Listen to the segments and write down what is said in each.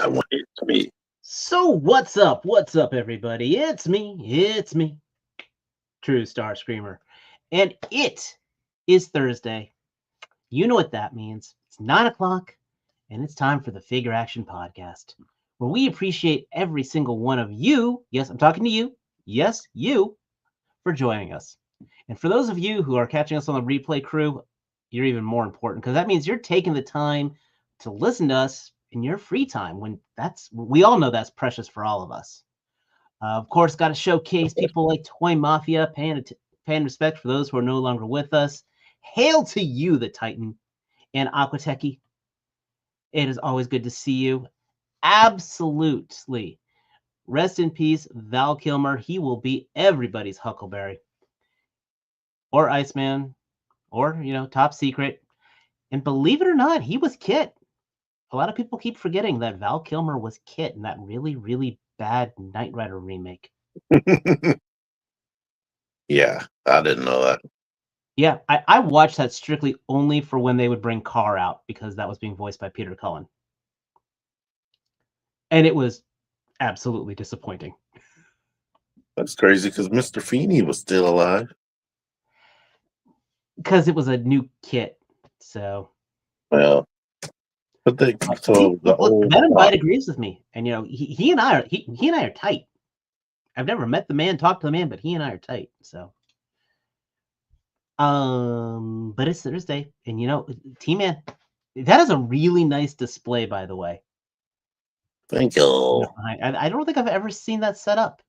I want it to be. So what's up? What's up, everybody? It's me, True Star Screamer, and it is Thursday. You know what that means. It's 9 o'clock, and it's time for the Figure Action Podcast, where we appreciate every single one of you. Yes, I'm talking to you. Yes, you for joining us. And for those of you who are catching us on the replay crew, you're even more important because that means you're taking the time to listen to us in your free time when we all know that's precious for all of us. Of course, got to showcase people like Toy Mafia, paying respect for those who are no longer with us. Hail to you, the Titan, and Aquateki. It is always good to see you. Absolutely. Rest in peace, Val Kilmer. He will be everybody's Huckleberry. Or Iceman. Or, Top Secret. And believe it or not, he was Kit. A lot of people keep forgetting that Val Kilmer was Kit in that really, really bad Knight Rider remake. Yeah, I didn't know that. Yeah, I watched that strictly only for when they would bring Carr out because that was being voiced by Peter Cullen. And it was absolutely disappointing. That's crazy because Mr. Feeney was still alive. Because it was a new Kit. So. Well, but they so the old Venom Bite agrees with me. And he and I are tight. I've never met the man, talked to the man, but he and I are tight. So but it's Thursday, and T-Man, that is a really nice display, by the way. Thank you. I don't think I've ever seen that set up.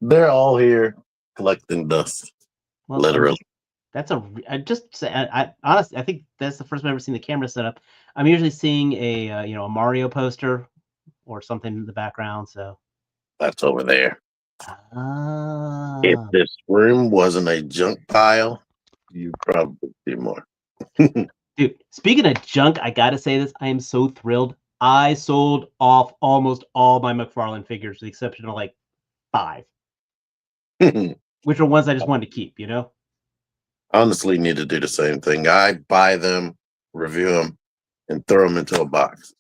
They're all here collecting dust. Well, literally. Honestly, I think that's the first time I've ever seen the camera set up. I'm usually seeing a Mario poster or something in the background. So that's over there. If this room wasn't a junk pile, you'd probably see more. Dude, speaking of junk, I gotta say this. I am so thrilled. I sold off almost all my McFarlane figures, with the exception of like 5. Which are ones I just wanted to keep, Honestly, need to do the same thing. I buy them, review them, and throw them into a box.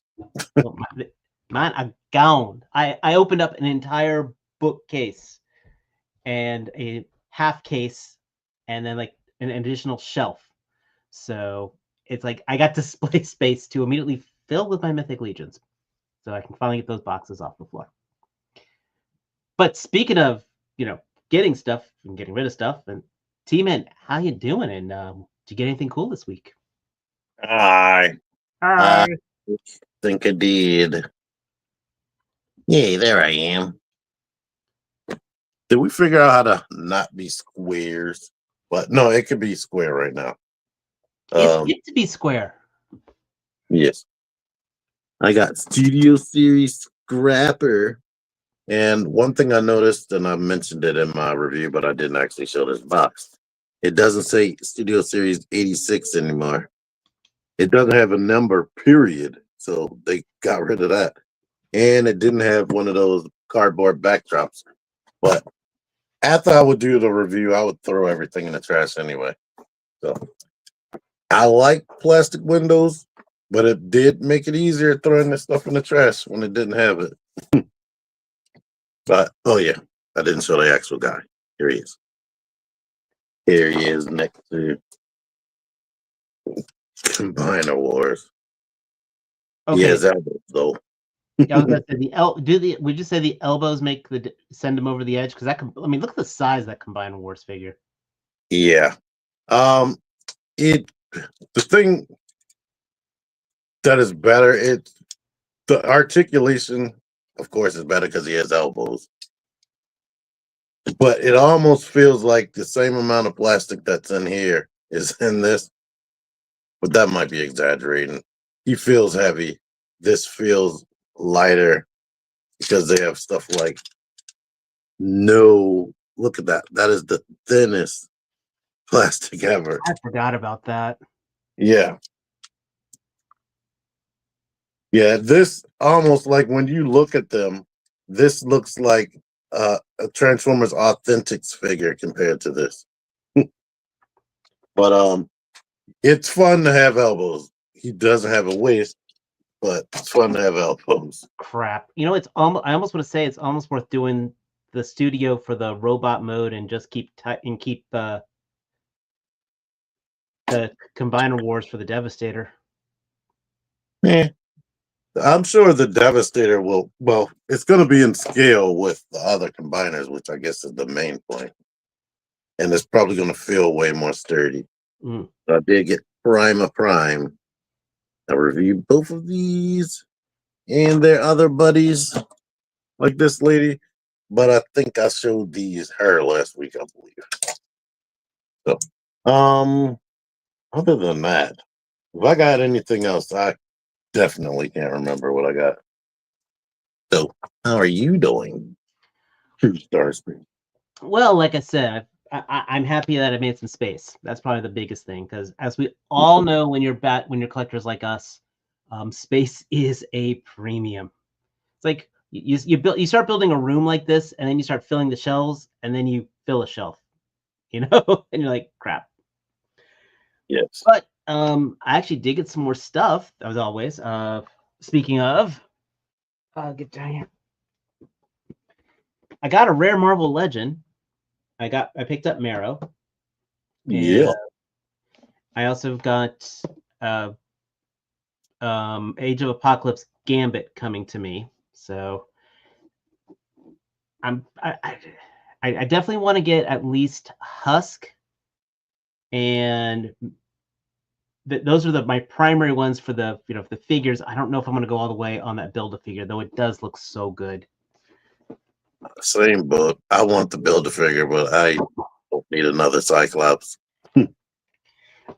Mine, I'm gone. I opened up an entire bookcase and a half case and then like an additional shelf. So it's like I got display space to immediately fill with my Mythic Legions. So I can finally get those boxes off the floor. But speaking of, getting stuff and getting rid of stuff, and T-Man, how you doing? And did you get anything cool this week? I think I did. Yay, there I am. Did we figure out how to not be squares? But no, it could be square right now. It's good to be square. Yes. I got Studio Series Scrapper. And one thing I noticed, and I mentioned it in my review, but I didn't actually show this box. It doesn't say Studio Series 86 anymore. It doesn't have a number, period. So they got rid of that. And it didn't have one of those cardboard backdrops. But after I would do the review, I would throw everything in the trash anyway. So I like plastic windows, but it did make it easier throwing this stuff in the trash when it didn't have it. But, oh yeah, I didn't show the actual guy. Here he is. Here he is next to Combiner Wars. Okay. He has elbows, though. I was going to say would you say the elbows send him over the edge? Because look at the size of that Combiner Wars figure. Yeah. The thing that is better, the articulation, of course, is better because he has elbows. But it almost feels like the same amount of plastic that's in here is in this. But that might be exaggerating. He feels heavy. This feels lighter because they have stuff like look at that. That is the thinnest plastic ever. I forgot about that. Yeah. Yeah, this almost like when you look at them, this looks like a Transformers Authentics figure compared to this. But it's fun to have elbows. He doesn't have a waist, but it's fun to have elbows. Crap. You know, it's almost. I almost want to say it's almost worth doing the studio for the robot mode and just keep the Combiner Wars for the Devastator. Yeah. I'm sure the Devastator will, well, it's going to be in scale with the other combiners, which I guess is the main point. And it's probably going to feel way more sturdy. Mm. So I did get Prime. I reviewed both of these and their other buddies, like this lady. But I think I showed her last week, I believe. So, other than that, if I got anything else, I definitely can't remember what I got. So, how are you doing, True Starscream? Well, like I said, I'm happy that I made some space. That's probably the biggest thing, because as we all know, when you're collectors like us, space is a premium. It's like you start building a room like this, and then you start filling the shelves, and then you fill a shelf, and you're like, crap. Yes. But I actually did get some more stuff, as always. Speaking of, get down here. I got a rare Marvel Legend. I picked up Marrow. Yeah. I also got Age of Apocalypse Gambit coming to me. So I definitely want to get at least Husk, and those are my primary ones for the the figures. I don't know if I'm going to go all the way on that Build-A-Figure, though it does look so good. Same boat. I want to build a figure, but I don't need another Cyclops.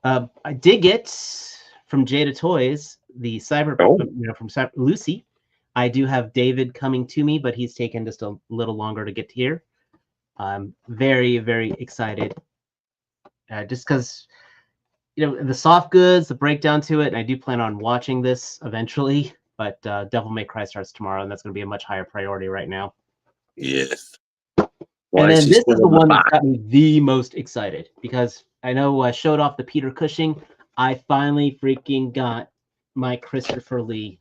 I did get from Jada Toys the from Lucy. I do have David coming to me, but he's taken just a little longer to get here. I'm very, very excited. Just because the soft goods, the breakdown to it, and I do plan on watching this eventually. But Devil May Cry starts tomorrow, and that's going to be a much higher priority right now. Yes. And then this is the one that got me the most excited, because I know I showed off the Peter Cushing. I finally freaking got my Christopher Lee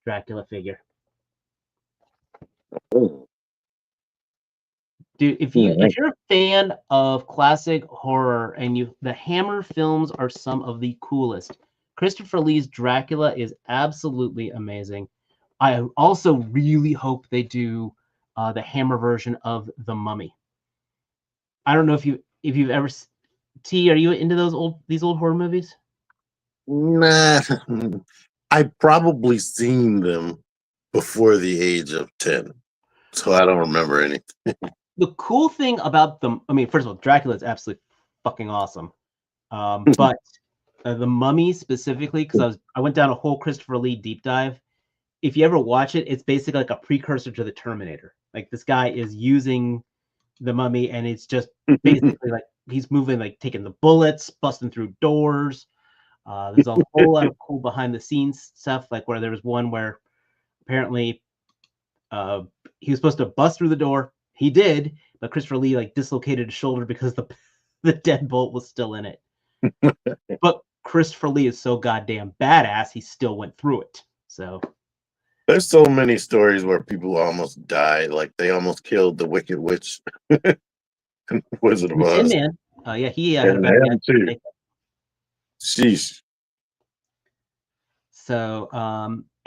Dracula figure. Dude, if you're a fan of classic horror and the Hammer films are some of the coolest, Christopher Lee's Dracula is absolutely amazing. I also really hope they do the Hammer version of The Mummy. I don't know if you've ever T, are you into these old horror movies? Nah. I've probably seen them before the age of 10. So I don't remember anything. The cool thing about them, I mean, first of all, Dracula is absolutely fucking awesome. But The Mummy specifically, because I went down a whole Christopher Lee deep dive. If you ever watch it, it's basically like a precursor to the Terminator. Like, this guy is using the Mummy, and it's just basically like he's moving, like taking the bullets, busting through doors. There's a whole lot of cool behind the scenes stuff, like where there was one where apparently he was supposed to bust through the door. He did, but Christopher Lee like dislocated his shoulder because the deadbolt was still in it. But Christopher Lee is so goddamn badass, he still went through it. So there's so many stories where people almost died, like they almost killed the Wicked Witch. Wizard of Oz. Man. Yeah, he had and a bad too. Sheesh. So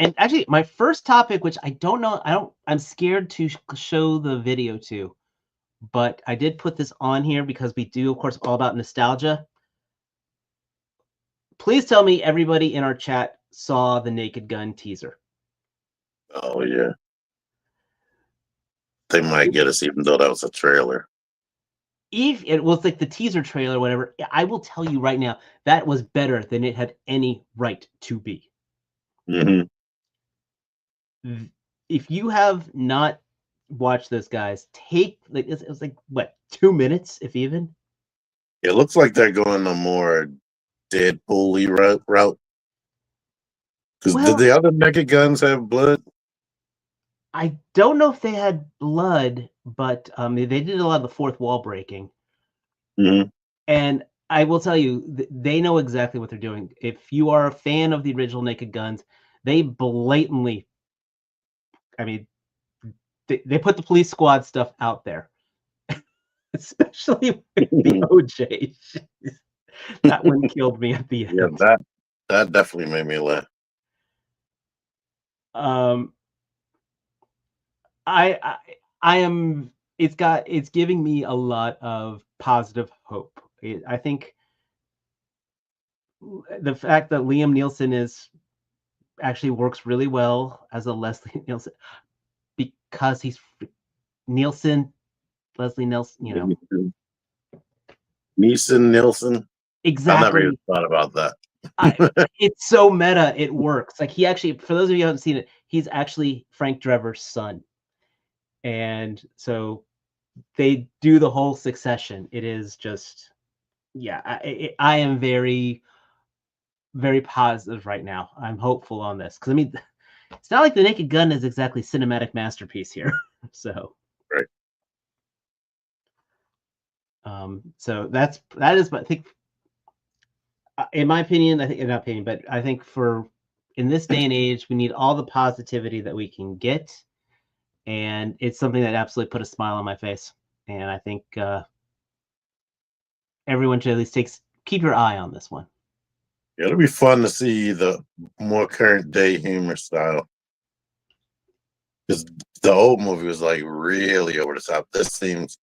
and actually my first topic, which I don't know, I'm scared to show the video to, but I did put this on here because we do, of course, all about nostalgia. Please tell me everybody in our chat saw the Naked Gun teaser. Oh yeah. They might get us, even though that was a trailer. If it was like the teaser trailer or whatever, I will tell you right now, that was better than it had any right to be. Mm-hmm. If you have not watched this, guys, take like it was like what, 2 minutes, if even. It looks like they're going a more Deadpool-y route. Because did the other Naked Guns have blood? I don't know if they had blood, but they did a lot of the fourth wall breaking. Mm-hmm. And I will tell you, they know exactly what they're doing. If you are a fan of the original Naked Guns, They blatantly, I mean, they put the police squad stuff out there, especially with the OJ. That one killed me at the end. Yeah, that definitely made me laugh. I am. It's giving me a lot of positive hope. I think the fact that Liam Neeson actually works really well as a Leslie Nielsen, because he's Nielsen, Leslie Nielsen, you know. Nielsen. I never even Exactly. thought about that. It's so meta, it works. Like, he actually, for those of you who haven't seen it, he's actually Frank Drever's son. And so they do the whole succession. It is just, yeah, I am very, very positive right now. I'm hopeful on this. Because, I mean, it's not like The Naked Gun is exactly cinematic masterpiece here. So. Right. So that is, I think, in my opinion, but I think in this day and age, we need all the positivity that we can get, and it's something that absolutely put a smile on my face. And I think everyone should at least keep your eye on this one. Yeah, it'll be fun to see the more current day humor style. Because the old movie was like really over the top. This seems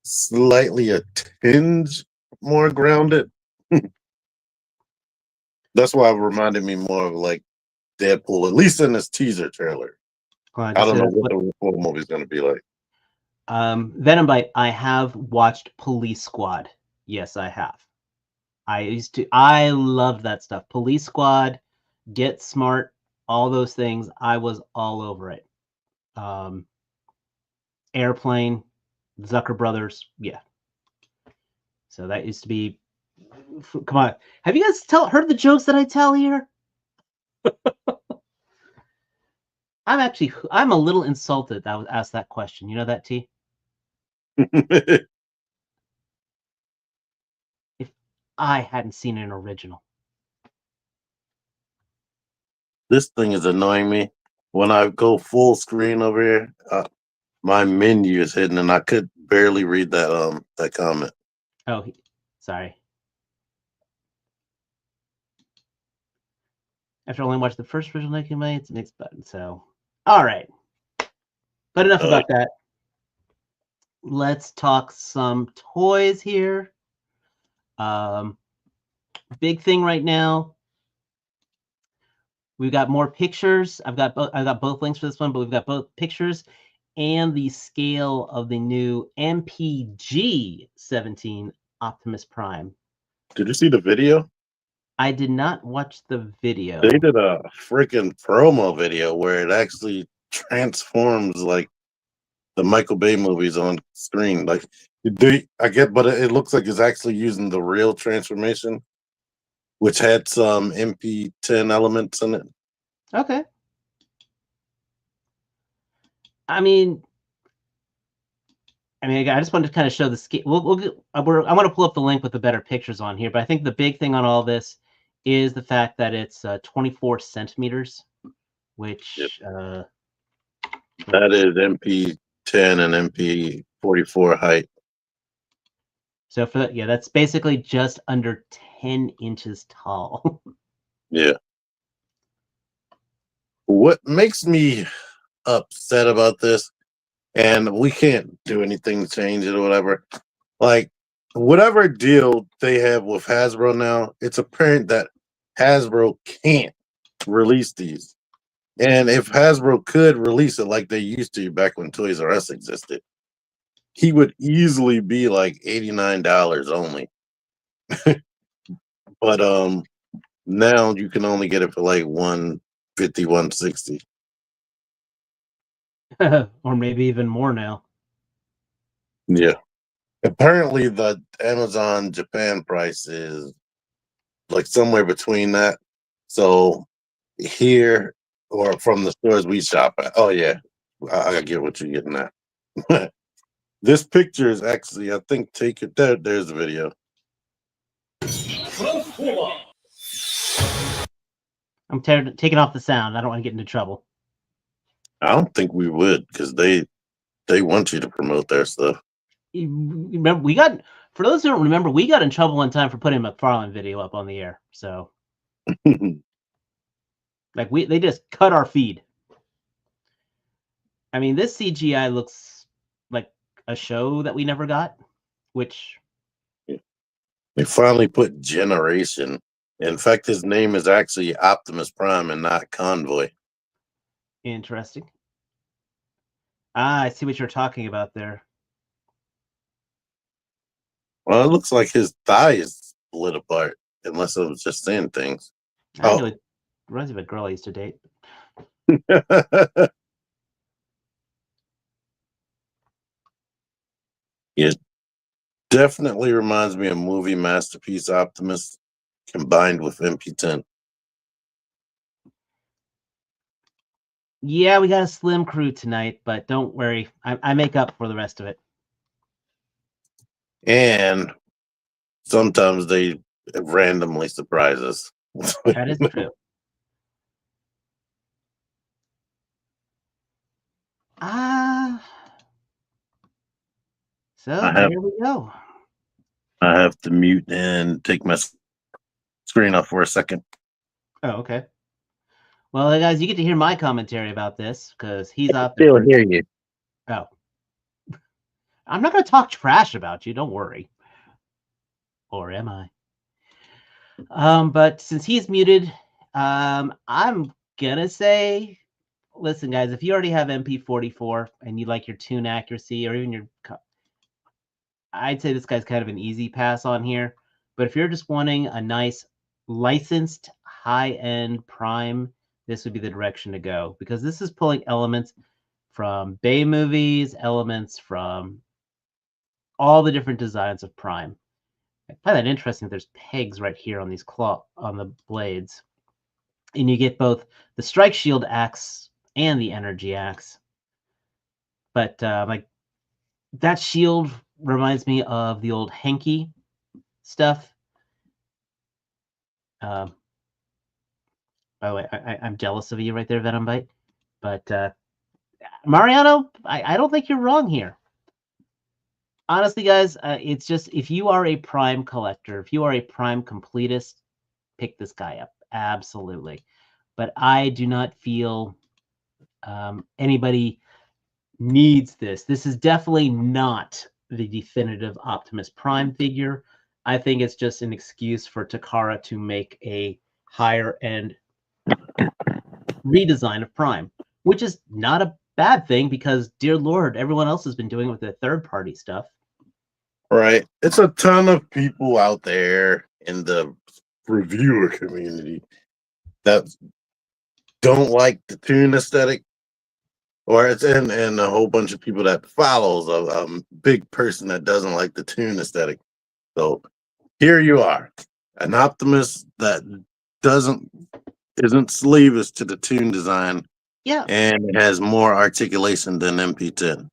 slightly a tinge more grounded. That's why it reminded me more of like Deadpool, at least in this teaser trailer. I don't know what the full movie is going to be like. Venom Bite, I have watched Police Squad. Yes, I have. I loved that stuff. Police Squad, Get Smart, all those things. I was all over it. Airplane, Zucker Brothers, yeah. So that used to be. Come on, have you guys heard the jokes that I tell here? I'm a little insulted that I was asked that question. You know that, T? If I hadn't seen an original. This thing is annoying me. When I go full screen over here, my menu is hidden, and I could barely read that comment. Oh, sorry. After only watching the first original Naked Gun, it's next button. So, all right. But enough about that. Let's talk some toys here. Big thing right now. We've got more pictures. I've got both links for this one, but we've got both pictures and the scale of the new MPG 17 Optimus Prime. Did you see the video? I did not watch the video. They did a freaking promo video where it actually transforms like the Michael Bay movies on screen. Like, but it looks like it's actually using the real transformation, which had some MP10 elements in it. Okay. I mean, I just wanted to kind of show the scale. I want to pull up the link with the better pictures on here, but I think the big thing on all this is the fact that it's 24 centimeters, which that is MP10 and MP44 height. So for that, yeah, that's basically just under 10 inches tall. Yeah. What makes me upset about this, and we can't do anything to change it or whatever, like whatever deal they have with Hasbro now, it's apparent that Hasbro can't release these. And if Hasbro could release it like they used to back when Toys R Us existed, he would easily be like $89 only. But now you can only get it for like $150, $160. Or maybe even more now. Yeah. Apparently the Amazon Japan price is like somewhere between that. So here, or from the stores we shop at. Oh yeah, I get what you're getting at. This picture is actually, I think, take it there. There's the video. I'm taking off the sound. I don't want to get into trouble. I don't think we would, because they want you to promote their stuff. You remember, we got, for those who don't remember, we got in trouble one time for putting a McFarlane video up on the air. So, like, they just cut our feed. I mean, this CGI looks like a show that we never got, which They finally put Generation. In fact, his name is actually Optimus Prime and not Convoy. interesting. Ah, I see what you're talking about there. Well, it looks like his thigh is split apart, unless I was just saying things. I know it reminds me of a girl I used to date. It definitely reminds me of movie masterpiece Optimus combined with MP10. Yeah, we got a slim crew tonight, but don't worry. I make up for the rest of it. And sometimes they randomly surprise us. That is true. So there we go. I have to mute and take my screen off for a second. Oh, okay. Well, guys, you get to hear my commentary about this because he's out there. there. Still hear you. Oh. I'm not going to talk trash about you. Don't worry. Or am I? But since he's muted, I'm going to say, listen, guys, if you already have MP44 and you like your tune accuracy or even your... I'd say this guy's kind of an easy pass on here. But if you're just wanting a nice licensed high-end Prime, this would be the direction to go, because this is pulling elements from Bay movies, elements from all the different designs of Prime. I find that interesting. There's pegs right here on these on the blades, and you get both the strike shield axe and the energy axe. But like that shield reminds me of the old Henke stuff. By the way, I'm jealous of you right there, Venom Bite. But Mariano, I don't think you're wrong here. Honestly, guys, it's just, if you are a Prime collector, if you are a Prime completist, pick this guy up. Absolutely. But I do not feel anybody needs this. This is definitely not the definitive Optimus Prime figure. I think it's just an excuse for Takara to make a higher end redesign of Prime, which is not a bad thing because, dear Lord, everyone else has been doing it with their third-party stuff. Right. It's a ton of people out there in the reviewer community that don't like the tune aesthetic, or it's and a whole bunch of people that follows a big person that doesn't like the tune aesthetic. So here you are, an Optimus that isn't sleeveless to the tune design. Yeah. And it has more articulation than MP10.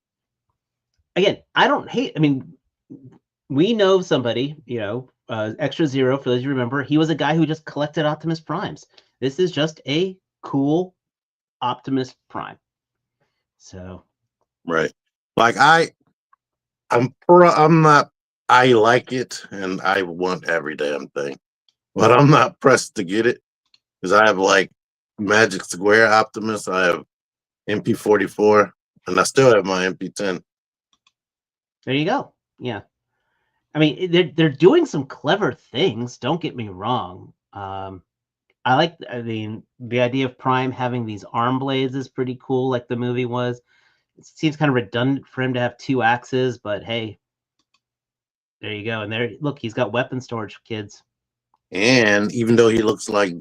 Again, I don't hate, I mean, we know somebody, Extra Zero, for those you remember, he was a guy who just collected Optimus Primes. This is just a cool Optimus Prime. So, right. Like I like it and I want every damn thing, but I'm not pressed to get it because I have like Magic Square Optimus, I have MP44, and I still have my MP10. There you go. Yeah. I mean, they're doing some clever things. Don't get me wrong. I mean, the idea of Prime having these arm blades is pretty cool, like the movie was. It seems kind of redundant for him to have two axes, but hey, there you go. And there, look, he's got weapon storage, kids. And even though he looks like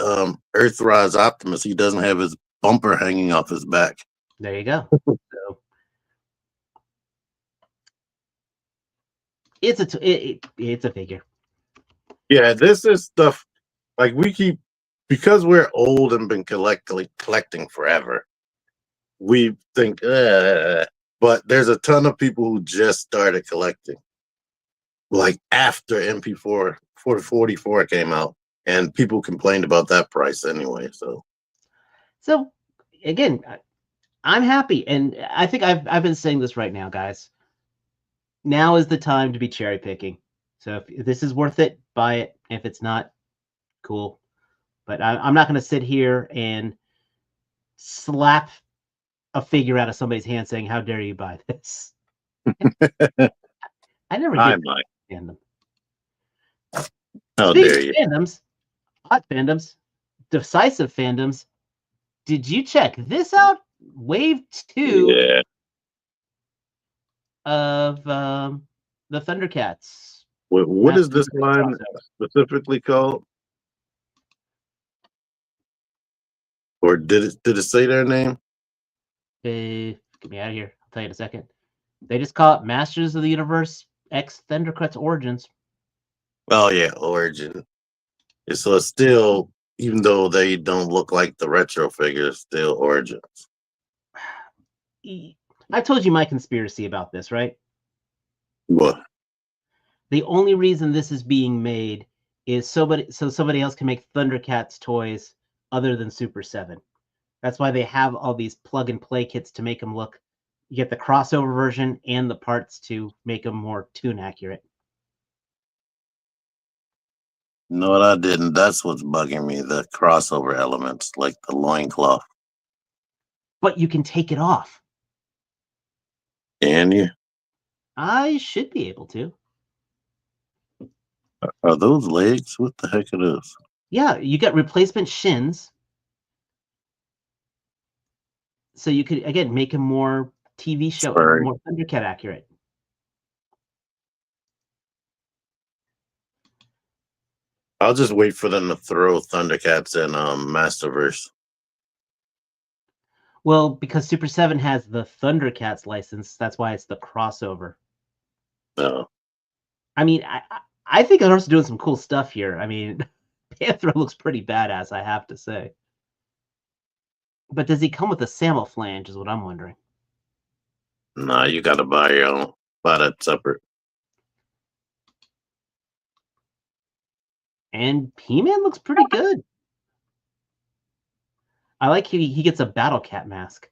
Earthrise Optimus, he doesn't have his bumper hanging off his back. There you go. So it's a figure. Yeah, this is stuff like we keep, because we're old and been collecting forever. We think, but there's a ton of people who just started collecting, like after MP4 44 came out, And people complained about that price anyway. So again, I'm happy, and I think I've been saying this right now, guys. Now is the time to be cherry picking. So if this is worth it, buy it. If it's not, cool. But I'm not going to sit here and slap a figure out of somebody's hand saying, "How dare you buy this?" I never I get might. fandom. How Speaking dare of you? fandoms, hot fandoms, decisive fandoms. Did you check this out? Wave 2 Yeah. of the Thundercats. What is this line specifically called? Or did it say their name? Get me out of here. I'll tell you in a second. They just call it Masters of the Universe X Thundercats Origins. Oh yeah, Origin. So it's still, even though they don't look like the retro figures, still Origins. I told you my conspiracy about this, right? What? The only reason this is being made is so somebody else can make Thundercats toys other than Super 7. That's why they have all these plug and play kits to make them look. You get the crossover version and the parts to make them more tune accurate. No, what I didn't. That's what's bugging me. The crossover elements, like the loincloth. But you can take it off. Can you? I should be able to. Are those legs? What the heck are those? Yeah, you get replacement shins. So you could, again, make him more TV show, Sorry. more Thundercat accurate. I'll just wait for them to throw Thundercats in Masterverse. Well, because Super 7 has the Thundercats license, that's why it's the crossover. No. I mean, I think they're also doing some cool stuff here. I mean, Panther looks pretty badass, I have to say. But does he come with a Samo flange is what I'm wondering. Nah, you gotta buy your own. Buy that separate. And He-Man looks pretty good. I like he gets a Battle Cat mask.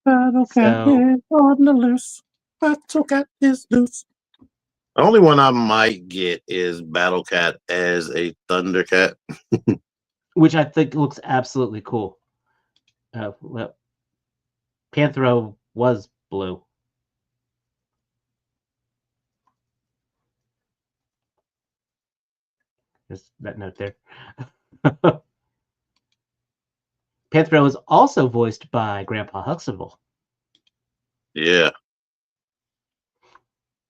Battle Cat is on the loose. Battle Cat is loose. The only one I might get is Battle Cat as a Thundercat. Which I think looks absolutely cool. Well, Panthro was blue. Just that note there. Panthro is also voiced by Grandpa Huxtable. Yeah.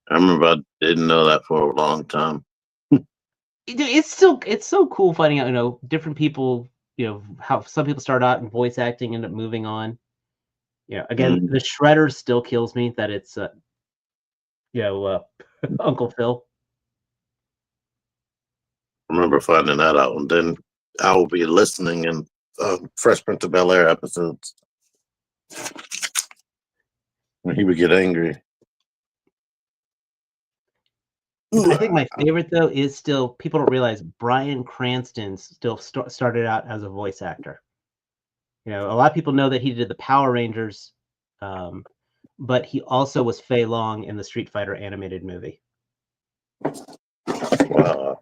I remember I didn't know that for a long time. It's so cool finding out, different people, how some people start out in voice acting, end up moving on. Again, the Shredder still kills me that it's Uncle Phil. I remember finding that out, and then I will be listening in Fresh Prince of Bel-Air episodes when he would get angry. I think my favorite though is still, people don't realize Bryan Cranston still started out as a voice actor. A lot of people know that he did the Power Rangers, but he also was Fei Long in the Street Fighter animated movie. Wow.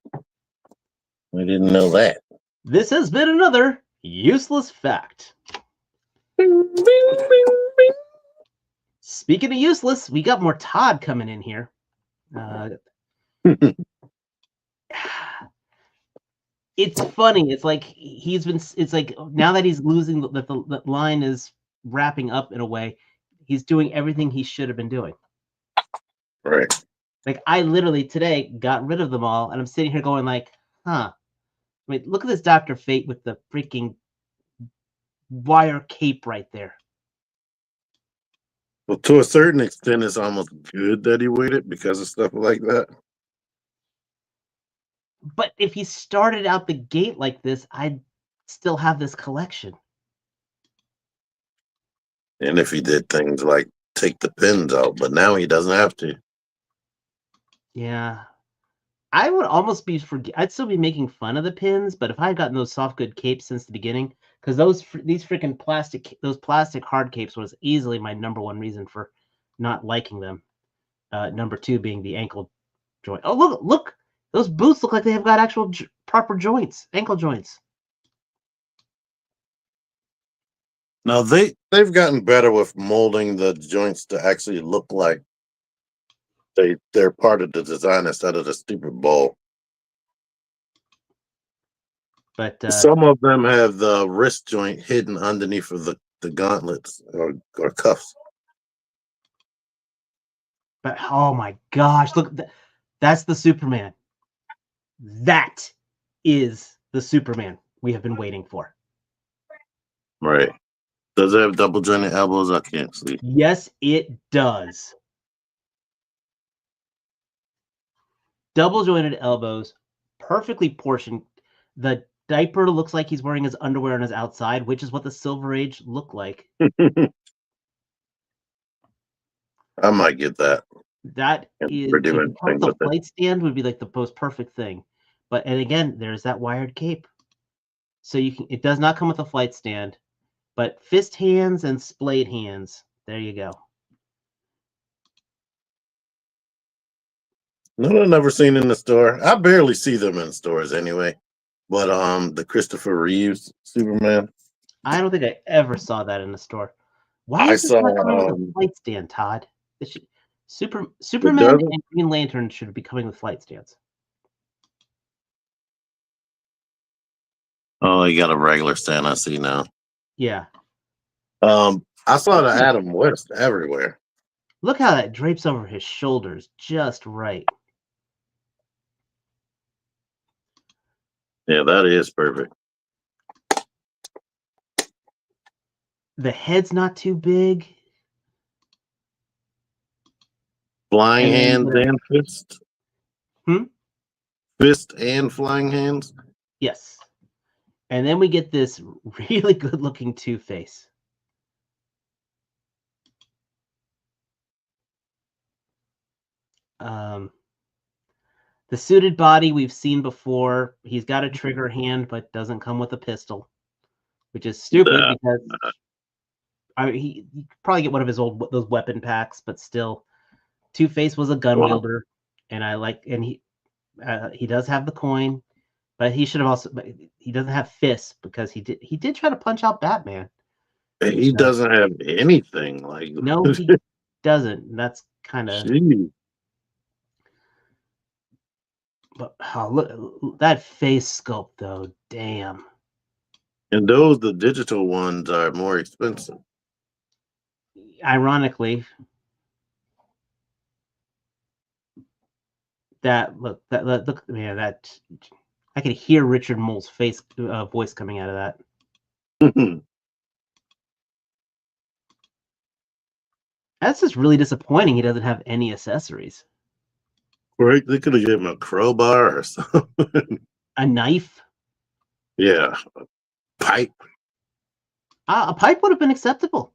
I didn't know that. This has been another useless fact. Bing, bing, bing, bing. Speaking of useless, we got more Todd coming in here. It's funny. It's like it's like now that he's losing, that the line is wrapping up in a way, he's doing everything he should have been doing. Right. Like, I literally today got rid of them all, and I'm sitting here going like, huh. I mean, look at this Dr. Fate with the freaking wire cape right there. Well, to a certain extent, it's almost good that he waited because of stuff like that. But if he started out the gate like this, I'd still have this collection. And if he did things like take the pins out, but now he doesn't have to. Yeah. I would almost be I'd still be making fun of the pins, but if I had gotten those soft good capes since the beginning, because these freaking plastic hard capes was easily my #1 reason for not liking them. Number 2 being the ankle joint. Oh, look, those boots look like they have got actual proper joints, ankle joints. Now they've gotten better with molding the joints to actually look like they're part of the design instead of the stupid ball. But Some of them have the wrist joint hidden underneath of the gauntlets or cuffs. But oh my gosh, look, that's the Superman. That is the Superman we have been waiting for. Right. Does it have double jointed elbows? I can't see. Yes, it does. Double jointed elbows, perfectly portioned. The diaper looks like he's wearing his underwear on his outside, which is what the Silver Age looked like. I might get that. That is, Pretty if much it comes thing with with a it. flight stand, would be like the most perfect thing. But and again, there's that wired cape. So it does not come with a flight stand, but fist hands and splayed hands. There you go. No, I've never seen in the store. I barely see them in stores anyway. But the Christopher Reeves Superman, I don't think I ever saw that in the store. Why I is this saw. not coming with a flight stand, Todd? It Superman doesn't. and Green Lantern should be coming with flight stands. Oh, you got a regular stand. I see now. Yeah. I saw the Adam West everywhere. Look how that drapes over his shoulders just right. Yeah, that is perfect. The head's not too big. Flying And then hands and fist. Hmm? Fist and flying hands. Yes. And then we get this really good looking Two-Face. The suited body we've seen before. He's got a trigger hand, but doesn't come with a pistol, which is stupid because he could probably get one of his those weapon packs, but still, Two-Face was a gun wielder, and he does have the coin, but he should have also. But he doesn't have fists because he did try to punch out Batman. He doesn't have anything like. No, he doesn't. That's kind of. But oh, look that face sculpt though. Damn. And the digital ones are more expensive. Ironically, look, man, that I could hear Richard Mole's voice coming out of that. That's just really disappointing. He doesn't have any accessories. Right? They could have given him a crowbar or something. A knife. Yeah, a pipe. A pipe would have been acceptable.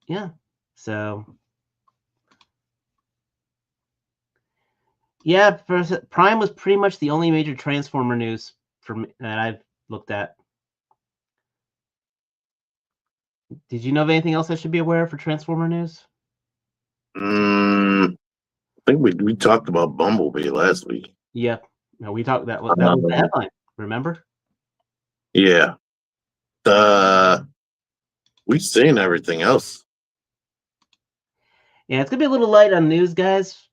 Yeah. So. Yeah, Prime was pretty much the only major Transformer news that I've looked at. Did you know of anything else I should be aware of for Transformer news? I think we talked about Bumblebee last week. Yep. No, we talked that was the headline. Remember? Yeah. We've seen everything else. Yeah, it's gonna be a little light on news, guys.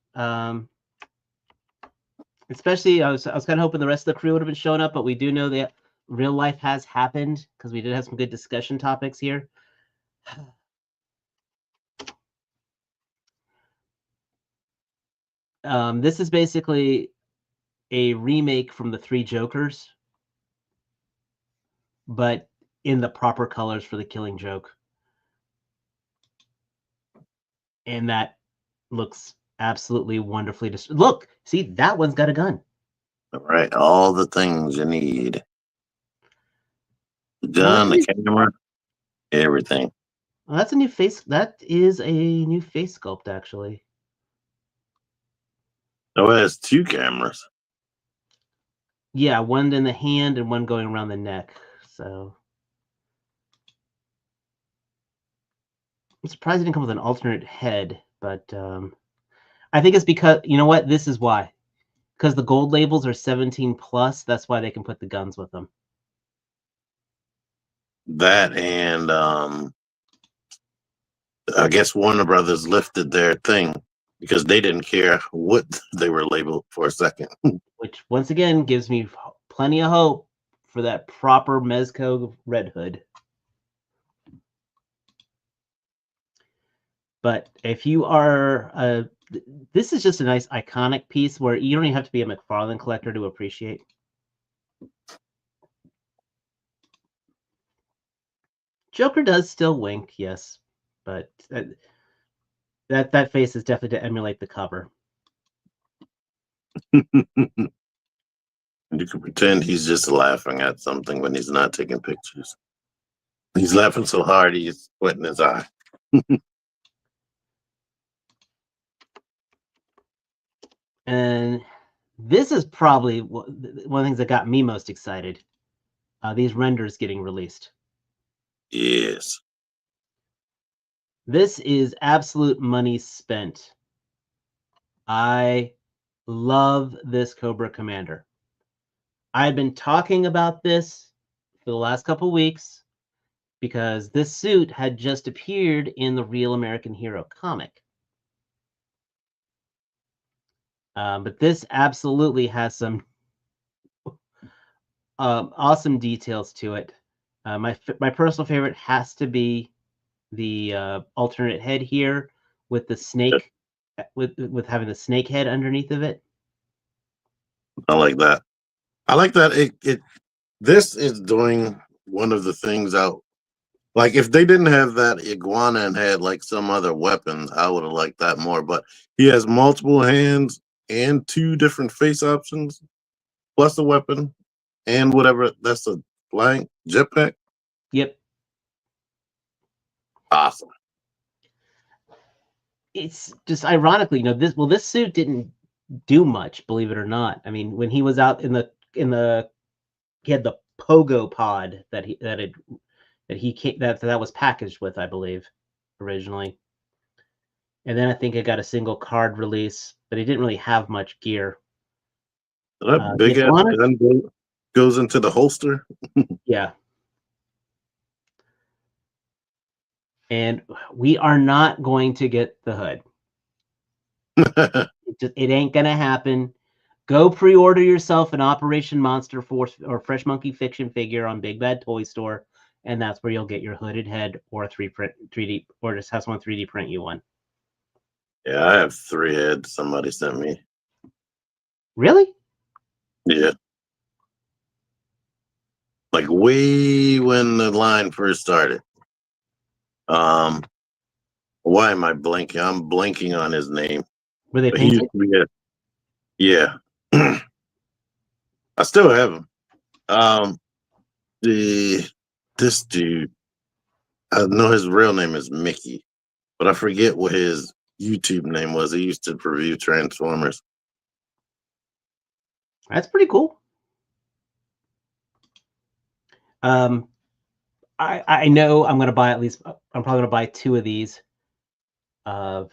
Especially, I was kind of hoping the rest of the crew would have been showing up, but we do know that real life has happened because we did have some good discussion topics here. This is basically a remake from the Three Jokers, but in the proper colors for the Killing Joke. And that looks absolutely wonderfully. Look, see, that one's got a gun. All right, all the things you need. The gun, the camera, everything. Well, that's a new face. That is a new face sculpt, actually. Oh, it has 2 cameras. Yeah, one in the hand and one going around the neck. So I'm surprised it didn't come with an alternate head, but I think it's because, you know what? This is why. Because the gold labels are 17 plus, that's why they can put the guns with them. That and I guess Warner Brothers lifted their thing because they didn't care what they were labeled for a second. Which once again gives me plenty of hope for that proper Mezco Red Hood. But if you are, this is just a nice iconic piece where you don't even have to be a McFarlane collector to appreciate. Joker does still wink, yes, but that face is definitely to emulate the cover. You can pretend he's just laughing at something when he's not taking pictures. He's laughing so hard he's sweating his eye. And this is probably one of the things that got me most excited. These renders getting released. Yes. This is absolute money spent. I love this Cobra Commander. I've been talking about this for the last couple weeks because this suit had just appeared in the Real American Hero comic. But this absolutely has some awesome details to it. My personal favorite has to be the alternate head here with the snake, with having the snake head underneath of it. I like that. I like that this is doing one of the things out. Like if they didn't have that iguana and had like some other weapon, I would have liked that more. But he has multiple hands and 2 different face options, plus a weapon and whatever. That's a flying jetpack. Yep. Awesome. It's just ironically, this suit didn't do much, believe it or not. I mean, when he was out he had the pogo pod that was packaged with, I believe, originally. And then I think it got a single card release, but it didn't really have much gear. That big ass gun goes into the holster. Yeah. And we are not going to get the hood. It ain't gonna happen. Go pre-order yourself an Operation Monster Force or Fresh Monkey Fiction figure on Big Bad Toy Store, and that's where you'll get your hooded head or a 3D, or just have someone 3D print you one. Yeah, I have 3 heads somebody sent me. Really? Yeah. Like way when the line first started. Why am I blanking? I'm blanking on his name. Were they But he painted? yeah. I still have him. This dude, I know his real name is Mickey, but I forget what his YouTube name was. He used to review Transformers. That's pretty cool. I know I'm gonna buy I'm probably gonna buy 2 of these of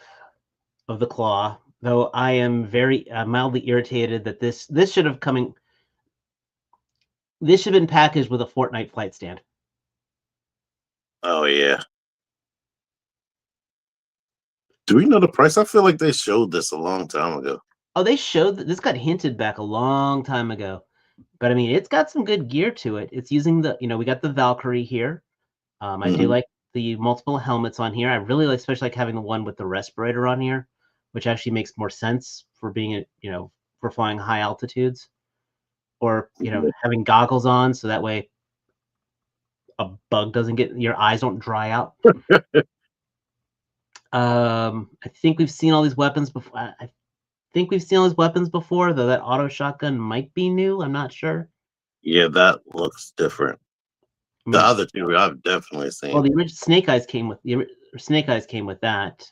the Claw, though I am very mildly irritated that this should have coming. This should have been packaged with a Fortnite flight stand. Oh yeah. Do we know the price? I feel like they showed this a long time ago. Oh, they showed that this got hinted back a long time ago. But I mean, it's got some good gear to it. It's using we got the Valkyrie here. I do like the multiple helmets on here. I really like, especially like having the one with the respirator on here, which actually makes more sense for being for flying high altitudes, or having goggles on so that way a bug doesn't get your eyes don't dry out. I think we've seen all these weapons before. I think we've seen all these weapons before, though that auto shotgun might be new. I'm not sure. Yeah, that looks different. The other 2 I've definitely seen. Well, the original Snake Eyes came with that.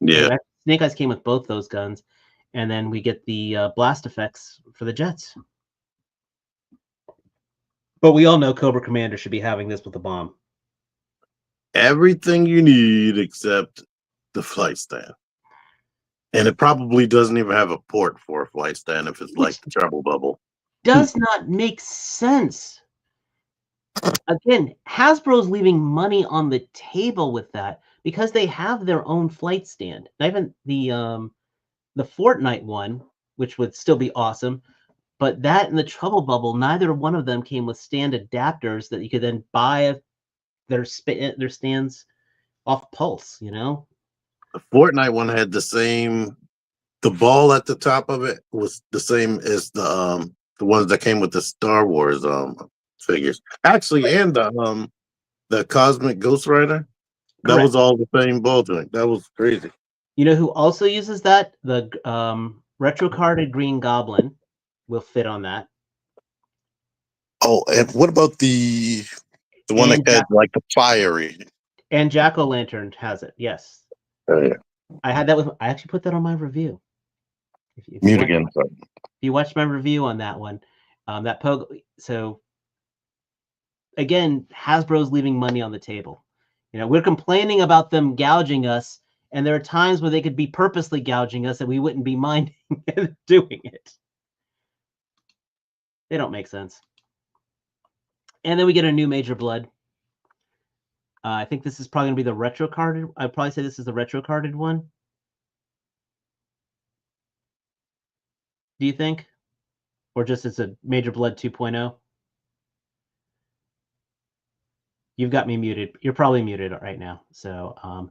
Yeah. Snake Eyes came with both those guns, And then we get the blast effects for the jets. But we all know Cobra Commander should be having this with a bomb. Everything you need except the flight stand. And it probably doesn't even have a port for a flight stand if it's like the treble bubble. Does not make sense. Again, Hasbro's leaving money on the table with that because they have their own flight stand. Even the Fortnite one, which would still be awesome, but that and the Trouble Bubble, neither one of them came with stand adapters that you could then buy their stands off Pulse. You know, The Fortnite one had the same. The ball at the top of it was the same as the ones that came with the Star Wars figures. Actually, and the Cosmic Ghost Rider. That was all the same ball joint. That was crazy. You know who also uses that? The retro carded Green Goblin will fit on that. Oh, and what about the one that had like the fiery? And Jack-O-Lantern has it. Yes. Oh, yeah. I had that with. I actually put that on my review. If Mute again. Sorry. If you watched my review on that one, that Pogo. So again, Hasbro's leaving money on the table. You know, we're complaining about them gouging us, and there are times where they could be purposely gouging us, and we wouldn't be minding doing it. They don't make sense. And then we get a new Major Blood. I think this is probably going to be the retro carded. I'd probably say this is the retro carded one. Do you think? Or just it's a Major Blood 2.0? You've got me muted. You're probably muted right now. So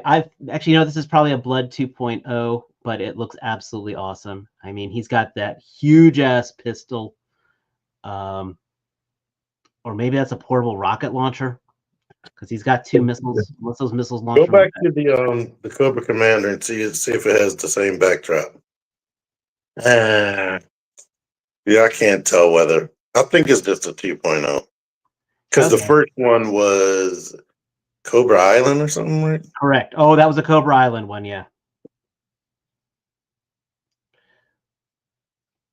I've actually, this is probably a Blood 2.0, but it looks absolutely awesome. I mean, he's got that huge ass pistol. Or maybe that's a portable rocket launcher. Because he's got two missiles. Once those missiles launch. Go back to the Cobra Commander and see if it has the same backdrop. Yeah, I can't tell whether. I think it's just a 2.0. Because the first one was Cobra Island or something, right? Correct. Oh, that was a Cobra Island one, yeah.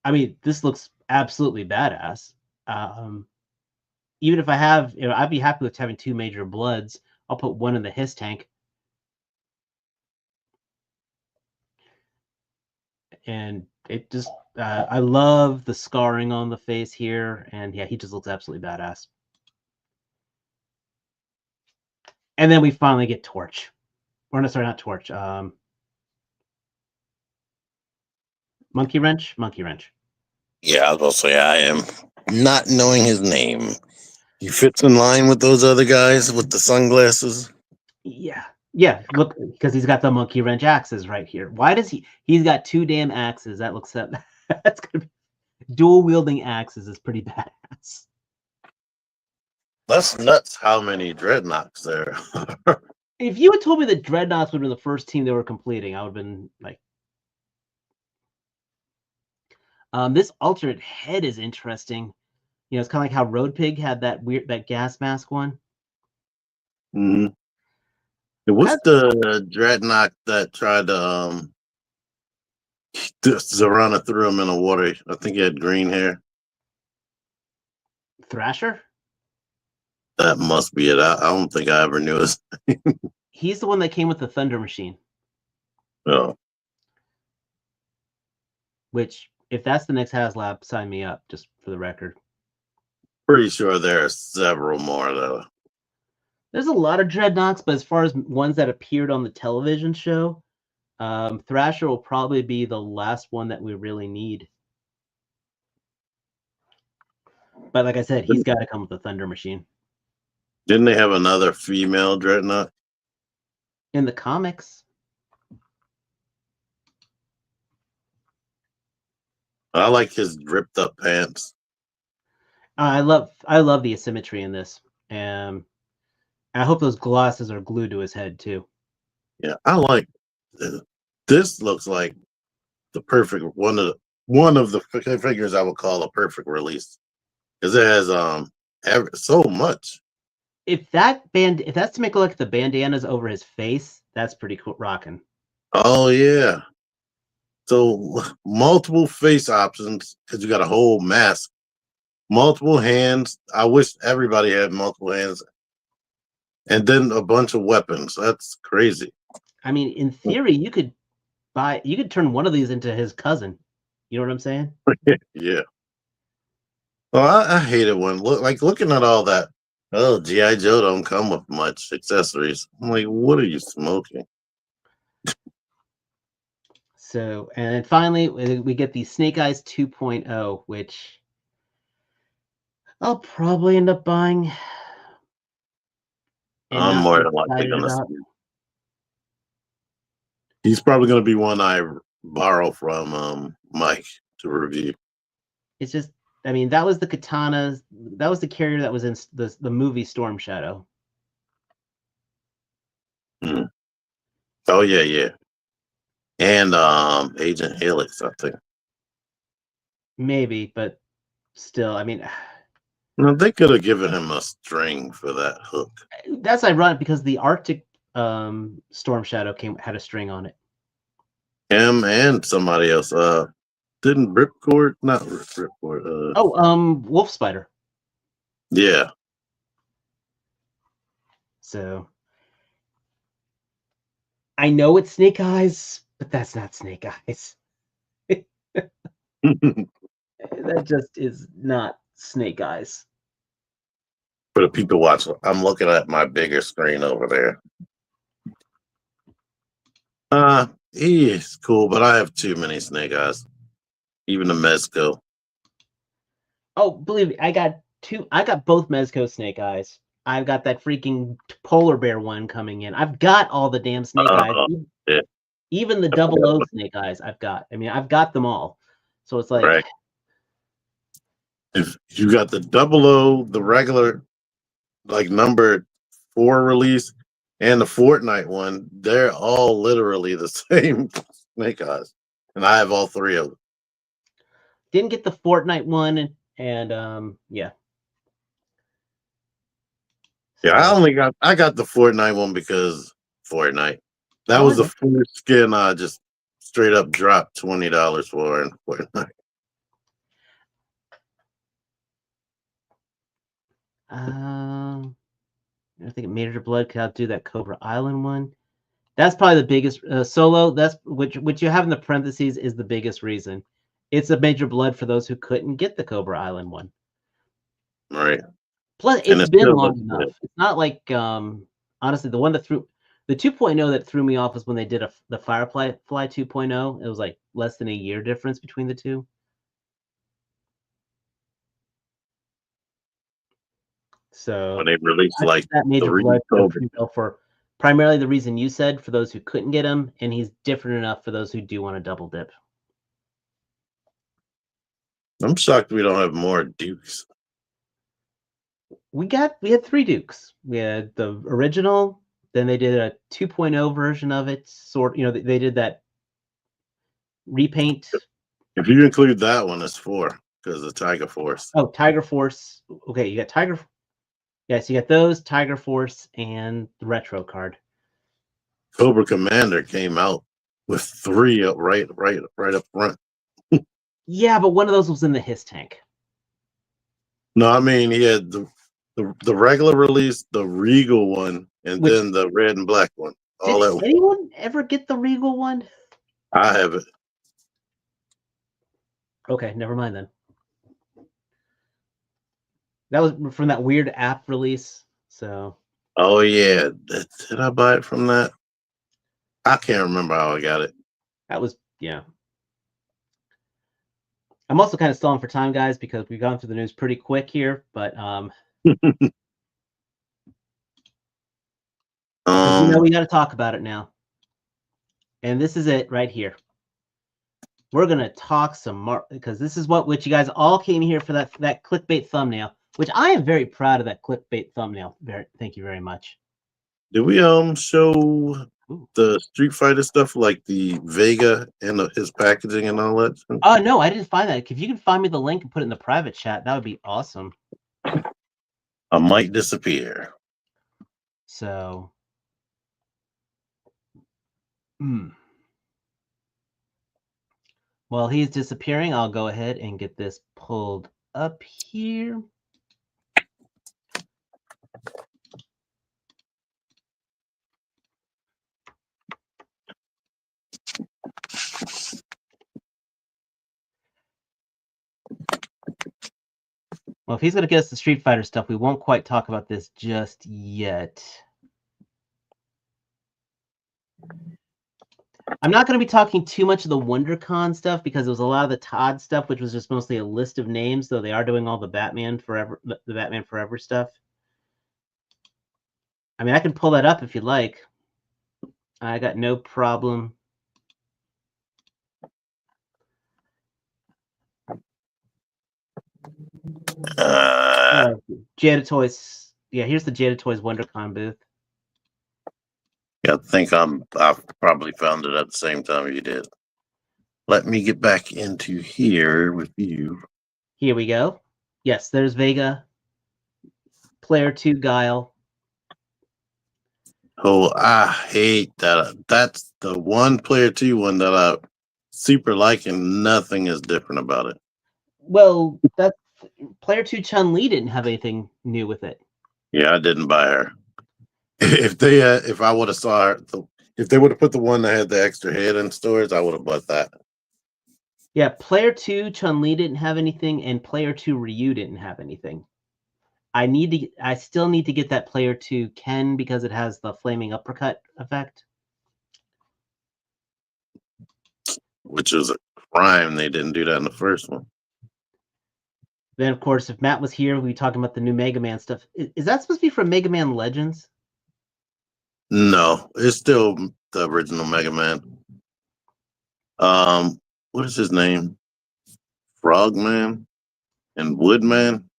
I mean, this looks absolutely badass. Even if I have, I'd be happy with having two Major Bloods. I'll put one in the Hiss tank. And it just, I love the scarring on the face here. And yeah, he just looks absolutely badass. And then we finally get Torch. Or no, sorry, not Torch. Monkey Wrench? Monkey Wrench. Yeah, I was going to say, I am not knowing his name. He fits in line with those other guys with the sunglasses. Yeah. Yeah, look, because he's got the Monkey Wrench axes right here. Why does he's got two damn axes? That looks that's gonna be dual wielding axes is pretty badass. That's nuts how many dreadnoughts there are. If you had told me that Dreadnoughts would have been the first team they were completing, I would have been like, this alternate head is interesting. It's kind of like how Road Pig had that gas mask one. Mm-hmm. What's the dreadnought that tried to Zorana threw him in the water? I think he had green hair. Thrasher? That must be it. I don't think I ever knew his name. He's the one that came with the Thunder Machine. Oh. Which, if that's the next HasLab, sign me up, just for the record. Pretty sure there are several more, though. There's a lot of Dreadnoughts, but as far as ones that appeared on the television show, Thrasher will probably be the last one that we really need. But like I said, he's got to come with the Thunder Machine. Didn't they have another female Dreadnought? In the comics. I like his ripped up pants. I love the asymmetry in this. I hope those glasses are glued to his head too. Yeah, I like this. Looks like the perfect one of the figures I would call a perfect release because it has so much. If that's to make it look like the bandanas over his face, that's pretty cool, rocking. Oh yeah, So multiple face options because you got a whole mask, multiple hands. I wish everybody had multiple hands, and then a bunch of weapons. That's crazy. I mean, in theory, you could turn one of these into his cousin. You know what I'm saying? Yeah. Well, I hate it when looking at all that. Oh, GI Joe don't come with much accessories. I'm like, what are you smoking? So, and then finally, we get the Snake Eyes 2.0, which I'll probably end up buying. And I'm not more be than likely excited gonna. about. He's probably gonna be one I borrow from Mike to review. It's just, I mean, that was the katana. That was the carrier that was in the movie Storm Shadow. Hmm. Oh yeah. And Agent Helix, I think. Maybe, but still, I mean, No, they could have given him a string for that hook. that's ironic because the Arctic Storm Shadow had a string on it. Him and somebody else. Didn't Ripcord? Not Ripcord. Wolf Spider. Yeah. So I know it's Snake Eyes, but that's not Snake Eyes. That just is not Snake Eyes. For the people watching, I'm looking at my bigger screen over there. He is cool, but I have too many Snake Eyes. Even the Mezco. Oh, believe me, I got both Mezco Snake Eyes. I've got that freaking polar bear one coming in. I've got all the damn Snake Eyes. Yeah. Even the 00 Snake Eyes I've got. I mean, I've got them all. So it's like, right. If you got the 00, the regular, like number 4 release, and the Fortnite one, they're all literally the same Snake Eyes. And I have all 3 of them. didn't get the Fortnite one, and yeah. Yeah, I got the Fortnite one because Fortnite. That was the first skin I just straight up dropped $20 for in Fortnite. I think Major Blood could outdo that Cobra Island one. That's probably the biggest solo. That's which you have in the parentheses is the biggest reason. It's a Major Blood for those who couldn't get the Cobra Island one. Right. Plus, it's been long enough. It's not like honestly, the one that threw the 2.0 that threw me off was when they did the Firefly 2.0. It was like less than a year difference between the two. So when they released like that Major Blood for primarily the reason you said, for those who couldn't get him, and he's different enough for those who do want to double dip. I'm shocked we don't have more Dukes. We had 3 Dukes. We had the original, then they did a 2.0 version of it. They did that repaint. If you include that one, it's 4 because of Tiger Force. Oh, Tiger Force. Okay, you got Tiger. Yes, you got those, Tiger Force, and the retro card. Cobra Commander came out with 3 up right up front. Yeah, but one of those was in the Hiss tank. No, I mean he had the regular release, the Regal one, and then the red and black one. Did anyone ever get the Regal one? I have it. Okay, never mind then. That was from that weird app release. So. Oh yeah, did I buy it from that? I can't remember how I got it. That was I'm also kind of stalling for time, guys, because we've gone through the news pretty quick here. But we got to talk about it now, and this is it right here. We're gonna talk some more because this is what you guys all came here for, that clickbait thumbnail, which I am very proud of that clickbait thumbnail. Thank you very much. Did we show the Street Fighter stuff, like the Vega and his packaging and all that? Oh no, I didn't find that. If you can find me the link and put it in the private chat, that would be awesome. I might disappear. So, While he's disappearing, I'll go ahead and get this pulled up here. Well, if he's going to get us the Street Fighter stuff, we won't quite talk about this just yet. I'm not going to be talking too much of the WonderCon stuff because it was a lot of the Todd stuff, which was just mostly a list of names, though they are doing all the Batman Forever stuff. I mean, I can pull that up if you'd like. I got no problem. Jada Toys. Yeah, here's the Jada Toys WonderCon booth. Yeah, I think I probably found it at the same time you did. Let me get back into here with you. Here we go. Yes, there's Vega. Player 2 Guile. Oh, I hate that. That's the one Player 2 one that I super like, and nothing is different about it. Well, that Player 2 Chun-Li didn't have anything new with it. Yeah, I didn't buy her. If I would have saw her, if they would have put the one that had the extra head in stores, I would have bought that. Yeah, Player 2 Chun-Li didn't have anything, and Player 2 Ryu didn't have anything. I still need to get that Player 2 Ken because it has the flaming uppercut effect. Which is a crime they didn't do that in the first one. Then, of course, if Matt was here, we'd be talking about the new Mega Man stuff. Is that supposed to be from Mega Man Legends? No, it's still the original Mega Man. What is his name? Frogman and Woodman?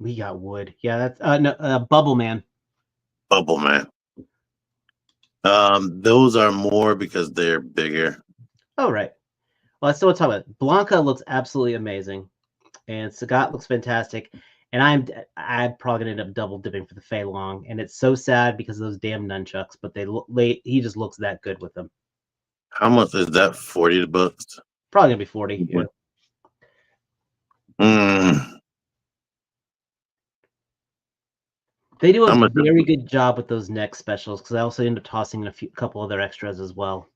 We got Wood. Yeah, that's Bubble Man. Bubble Man. Those are more because they're bigger. Oh, right. Well, I still want to talk about it. Blanca looks absolutely amazing, and Sagat looks fantastic. And I'm probably gonna end up double dipping for the Fei Long, and it's so sad because of those damn nunchucks. But he just looks that good with them. How much is that? $40? Probably gonna be 40. Yeah. They do a very good job with those neck specials because I also end up tossing in a couple other extras as well.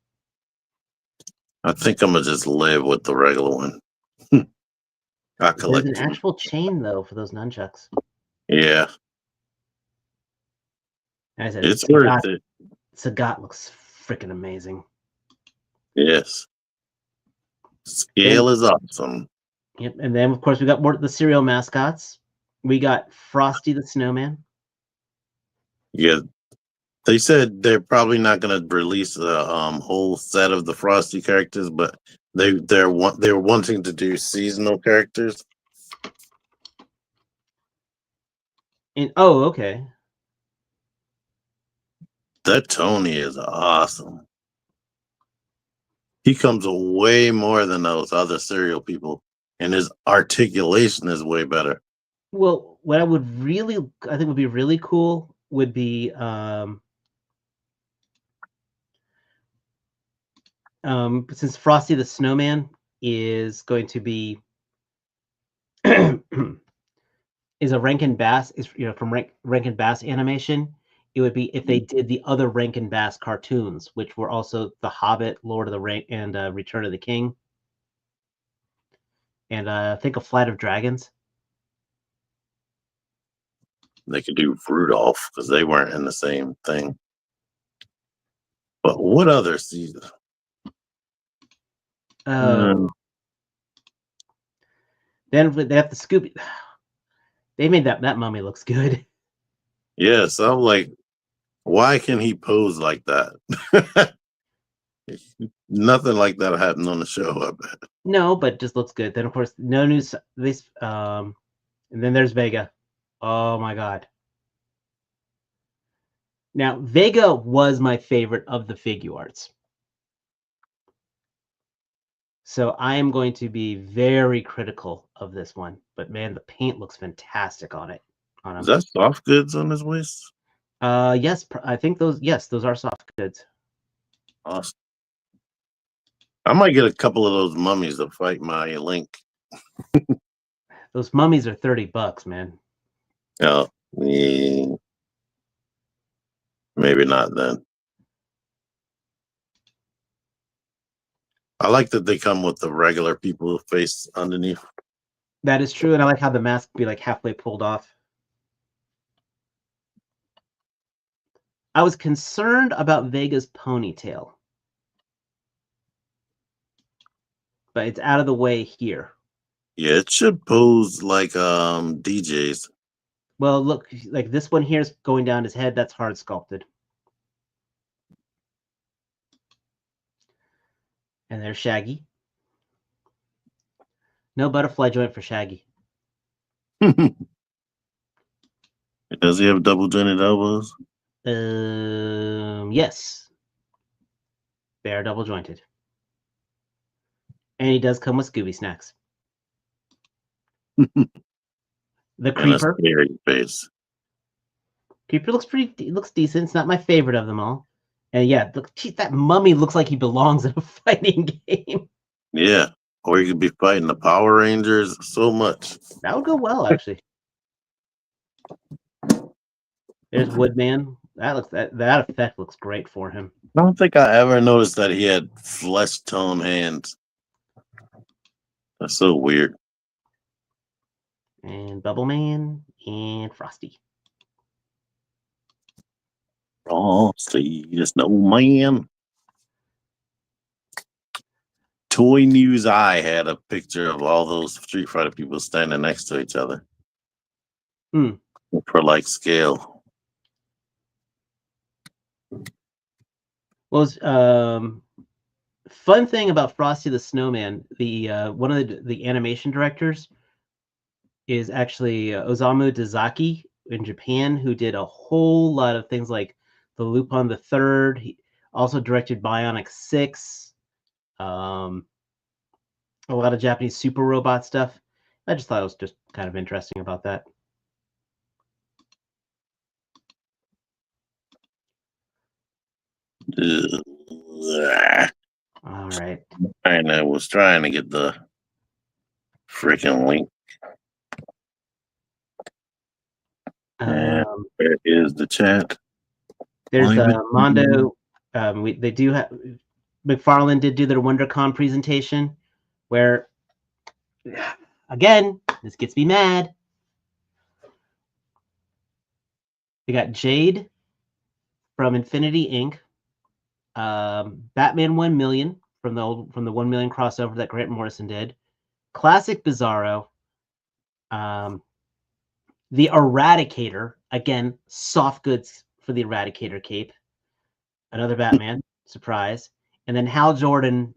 I think I'm gonna just live with the regular one. I collect There's an actual chain though for those nunchucks. Yeah. I said, it's worth it. Sagat looks freaking amazing. Yes. Scale is awesome. Yep. And then of course we got more of the cereal mascots. We got Frosty the Snowman. Yeah. They said they're probably not going to release a whole set of the Frosty characters, but they're wanting to do seasonal characters. And okay. That Tony is awesome. He comes way more than those other cereal people, and his articulation is way better. Well, what I think would be really cool would be since Frosty the Snowman is going to be is a Rankin Bass from Rankin Bass animation. It would be if they did the other Rankin Bass cartoons, which were also The Hobbit, Lord of the Rings, and Return of the King, and I think a Flight of Dragons. They could do Rudolph because they weren't in the same thing. But what other season? Then they have the Scooby. They made that mummy looks good. Yes, I'm like, why can he pose like that? Nothing like that happened on the show, I bet. No, but just looks good. Then of course, no news. And then there's Vega. Oh my god. Now Vega was my favorite of the Figuarts. So I am going to be very critical of this one. But man, the paint looks fantastic on it. Is that soft goods on his waist? Yes, I think those are soft goods. Awesome. I might get a couple of those mummies to fight my Link. Those mummies are $30, man. Oh, yeah. Maybe not then. I like that they come with the regular people face underneath. That is true, and I like how the mask be like halfway pulled off. I was concerned about Vega's ponytail, but it's out of the way here. Yeah, it should pose like DJs. Well, look, like this one here is going down his head. That's hard sculpted. And there's Shaggy. No butterfly joint for Shaggy. Does he have double jointed elbows? Yes. They are double jointed. And he does come with Scooby snacks. The Creeper. And a scary face. Creeper looks decent. It's not my favorite of them all. And yeah, that mummy looks like he belongs in a fighting game. Yeah. Or you could be fighting the Power Rangers so much. That would go well, actually. There's Woodman. That effect looks great for him. I don't think I ever noticed that he had flesh tone hands. That's so weird. And Bubble Man and Frosty. Frosty the Snowman. Toy News Eye had a picture of all those Street Fighter people standing next to each other. For like scale. Well, fun thing about Frosty the Snowman, the one of the animation directors is actually Osamu Dezaki in Japan, who did a whole lot of things like the Lupin the Third. He also directed Bionic 6, a lot of Japanese super robot stuff. I just thought it was just kind of interesting about that. All right. And I was trying to get the freaking link. There is the chat. There's Mondo. They do have McFarlane did do their WonderCon presentation, where again this gets me mad. They got Jade from Infinity Inc., Batman 1 Million from the 1 Million crossover that Grant Morrison did, Classic Bizarro, the Eradicator, again, soft goods for the Eradicator cape, another Batman, surprise, and then Hal Jordan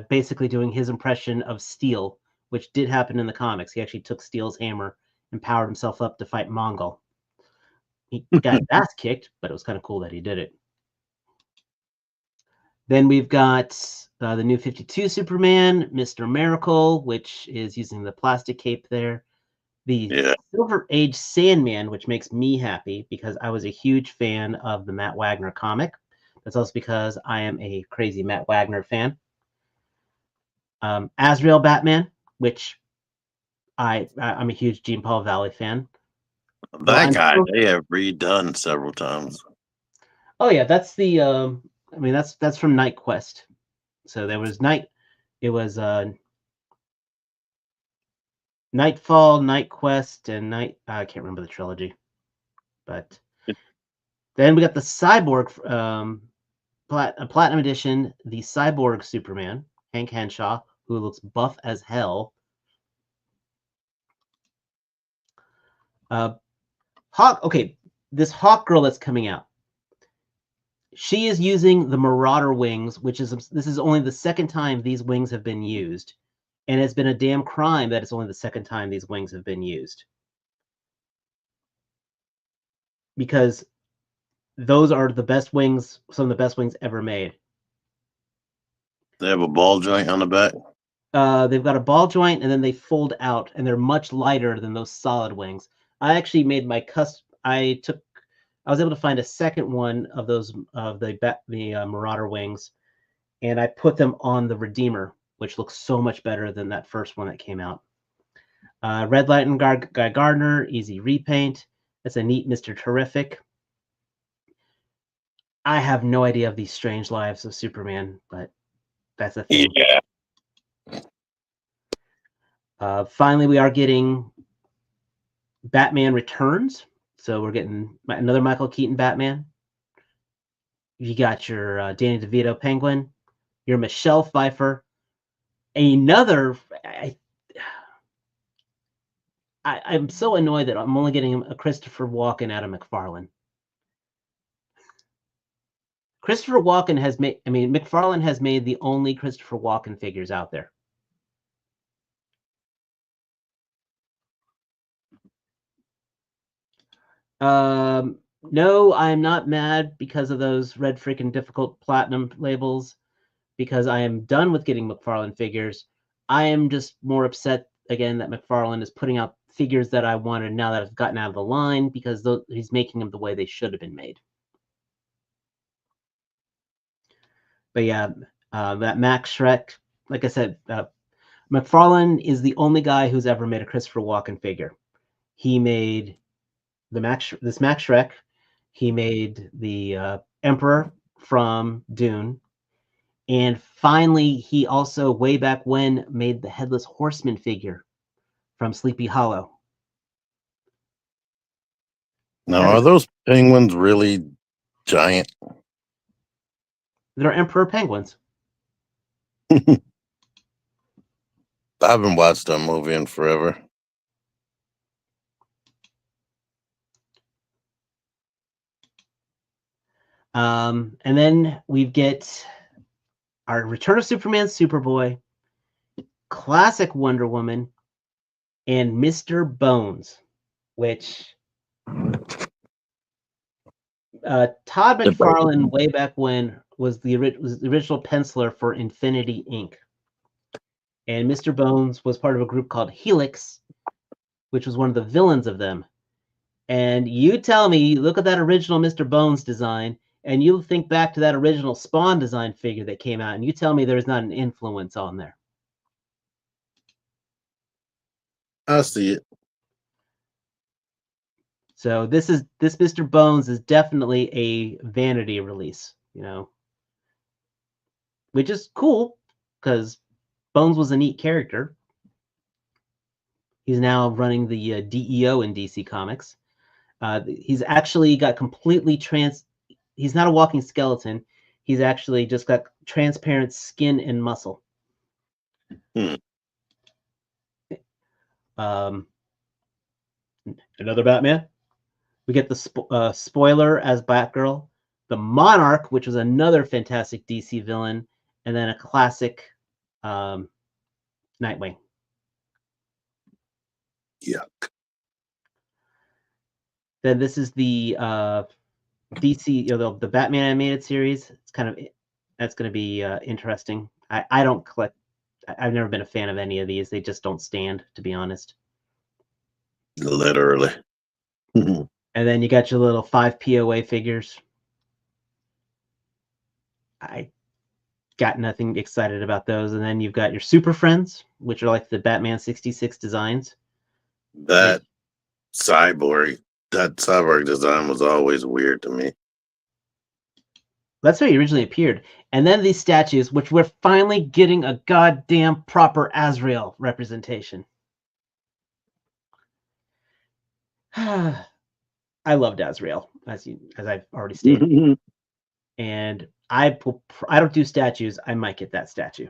basically doing his impression of Steel, which did happen in the comics. He actually took Steel's hammer and powered himself up to fight Mongol. He got his ass kicked, but it was kind of cool that he did it. Then we've got the new 52 Superman, Mr. Miracle, which is using the plastic cape there. The Silver Age Sandman, which makes me happy because I was a huge fan of the Matt Wagner comic. That's also because I am a crazy Matt Wagner fan. Azrael Batman, which I'm a huge Gene Paul Valley fan. That guy, they have redone several times. Oh yeah, that's the I mean that's from Night Quest. So there was Nightfall, Night Quest, and I can't remember the trilogy. But then we got the Cyborg Platinum Edition, the Cyborg Superman, Hank Henshaw, who looks buff as hell. Hawk, okay, this Hawk girl that's coming out. She is using the Marauder wings, this is only the second time these wings have been used. And it's been a damn crime that it's only the second time these wings have been used. Because those are the best wings, some of the best wings ever made. They have a ball joint on the back? They've got a ball joint, and then they fold out, and they're much lighter than those solid wings. I actually made my I was able to find a second one of those of the Marauder wings, and I put them on the Redeemer, which looks so much better than that first one that came out. Red Lightning Guy Gardner, easy repaint. That's a neat Mr. Terrific. I have no idea of these strange lives of Superman, but that's a thing. Yeah. Finally, we are getting Batman Returns. So we're getting another Michael Keaton Batman. You got your Danny DeVito Penguin, your Michelle Pfeiffer, another. I'm so annoyed that I'm only getting a Christopher Walken out of McFarlane. Christopher Walken has made. I mean, McFarlane has made the only Christopher Walken figures out there. No, I'm not mad because of those red freaking difficult platinum labels, because I am done with getting McFarlane figures. I am just more upset again that McFarlane is putting out figures that I wanted now that I've gotten out of the line, because he's making them the way they should have been made. But yeah, that Max Shrek, like I said, McFarlane is the only guy who's ever made a Christopher Walken figure. He made this Max Shrek. He made the Emperor from Dune. And finally, he also, way back when, made the Headless Horseman figure from Sleepy Hollow. Now, are those penguins really giant? They're Emperor penguins. I haven't watched that movie in forever. And then we get our Return of Superman, Superboy, classic Wonder Woman, and Mr. Bones, which Todd McFarlane, way back when, was the original penciler for Infinity Inc. And Mr. Bones was part of a group called Helix, which was one of the villains of them. And you tell me, look at that original Mr. Bones design, and you think back to that original Spawn design figure that came out, and you tell me there's not an influence on there. I see it. So this Mr. Bones is definitely a vanity release, which is cool because Bones was a neat character. He's now running the DEO in DC Comics. He's actually got completely he's not a walking skeleton. He's actually just got transparent skin and muscle. Another Batman. We get the Spoiler as Batgirl, the Monarch, which was another fantastic DC villain, and then a classic Nightwing. Yuck. Then this is the DC, the Batman animated series. That's going to be interesting. I don't collect. I've never been a fan of any of these. They just don't stand, to be honest. Literally. And then you got your little 5 POA figures. I got nothing excited about those. And then you've got your Super Friends, which are like the Batman 66 designs. That cyborg design was always weird to me. That's how he originally appeared. And then these statues, which we're finally getting a goddamn proper Azrael representation. I loved Azrael, as I've already stated. And I don't do statues. I might get that statue.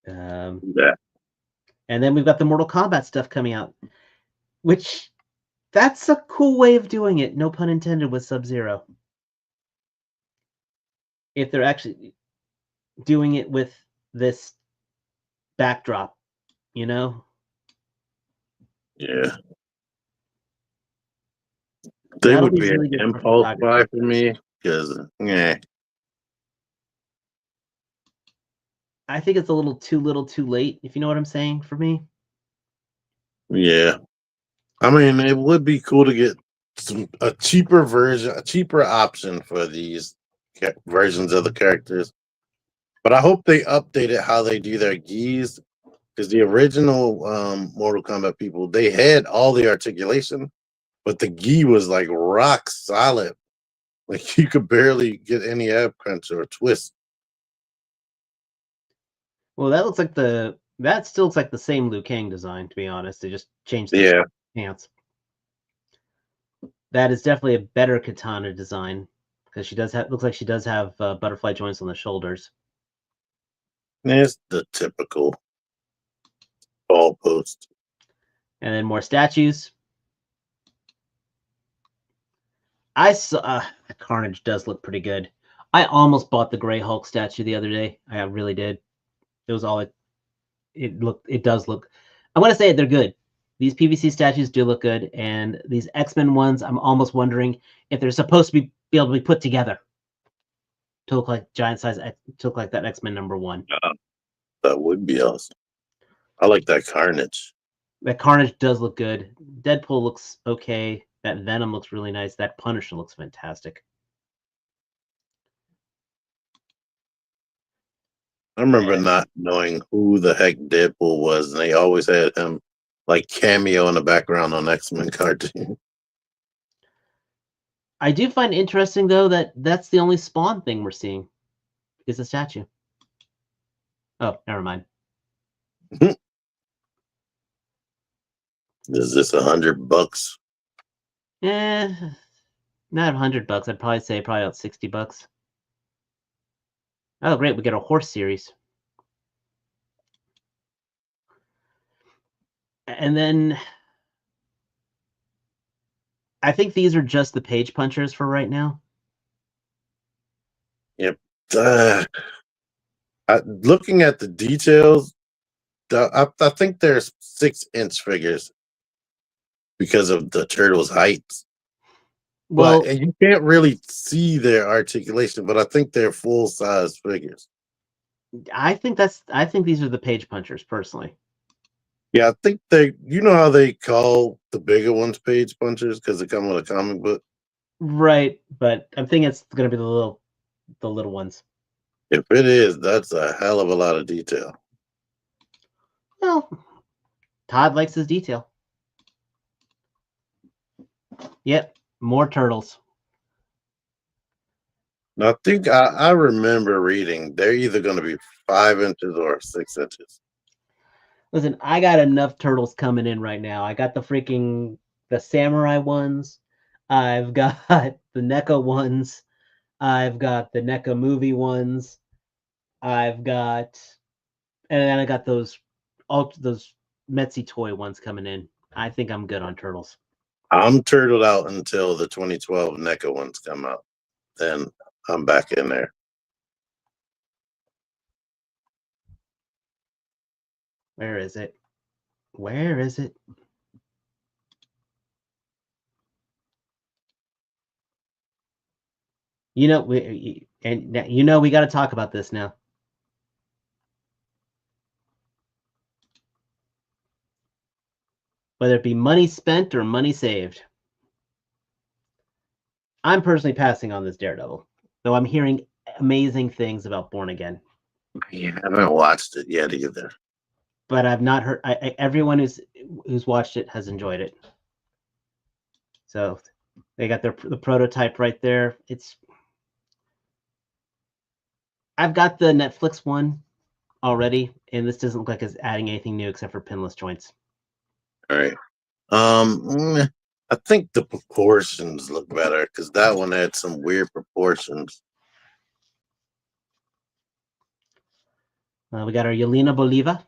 Yeah. And then we've got the Mortal Kombat stuff coming out, which that's a cool way of doing it. No pun intended with Sub-Zero. If they're actually doing it with this backdrop, Yeah. They would be really an impulse buy for me because, I think it's a little too late, if you know what I'm saying, for me. Yeah. I mean, it would be cool to get a cheaper version, a cheaper option for these versions of the characters. But I hope they updated how they do their gis, because the original Mortal Kombat people, they had all the articulation, but the gi was like rock solid. Like you could barely get any ab crunch or twist. Well, that still looks like the same Liu Kang design, to be honest. They just changed the pants. That is definitely a better katana design because looks like she does have butterfly joints on the shoulders. It's the typical ball post. And then more statues. I saw Carnage does look pretty good. I almost bought the Gray Hulk statue the other day. I really did. It was all it does look. I want to say they're good. These PVC statues do look good, and these X-Men ones, I'm almost wondering if they're supposed to be able to be put together to look like giant size, to look like that X-Men #1. That would be awesome. I like that Carnage. That Carnage does look good. Deadpool looks okay. That Venom looks really nice. That Punisher looks fantastic. I remember not knowing who the heck Deadpool was, and they always had him like cameo in the background on X-Men cartoon. I do find interesting though that that's the only Spawn thing we're seeing is a statue. Oh, never mind. Is this $100? Not $100. I'd probably say probably about $60. Oh, great! We get a horse series, and then I think these are just the page punchers for right now. Yep. Looking at the details, I think there's 6-inch figures because of the turtle's height. Well, and you can't really see their articulation, but I think they're full-size figures. I think these are the page punchers personally. Yeah, I think you know how they call the bigger ones page punchers because they come with a comic book. Right, but I'm thinking it's going to be the little ones. If it is, that's a hell of a lot of detail. Well, Todd likes his detail. Yep, more turtles. Now, I think I remember reading they're either going to be 5 inches or 6 inches. Listen, I got enough turtles coming in right now. I got the samurai ones. I've got the NECA ones. I've got the NECA movie ones. And then I got those Metzi toy ones coming in. I think I'm good on turtles. I'm turtled out until the 2012 NECA ones come out. Then I'm back in there. Where is it? Where is it? We got to talk about this now. Whether it be money spent or money saved. I'm personally passing on this Daredevil, though I'm hearing amazing things about Born Again. I haven't watched it yet either. But I've not heard. Everyone who's watched it has enjoyed it. So they got the prototype right there. I've got the Netflix one already, and this doesn't look like it's adding anything new except for pinless joints. All right. I think the proportions look better because that one had some weird proportions. We got our Yelena Boliva.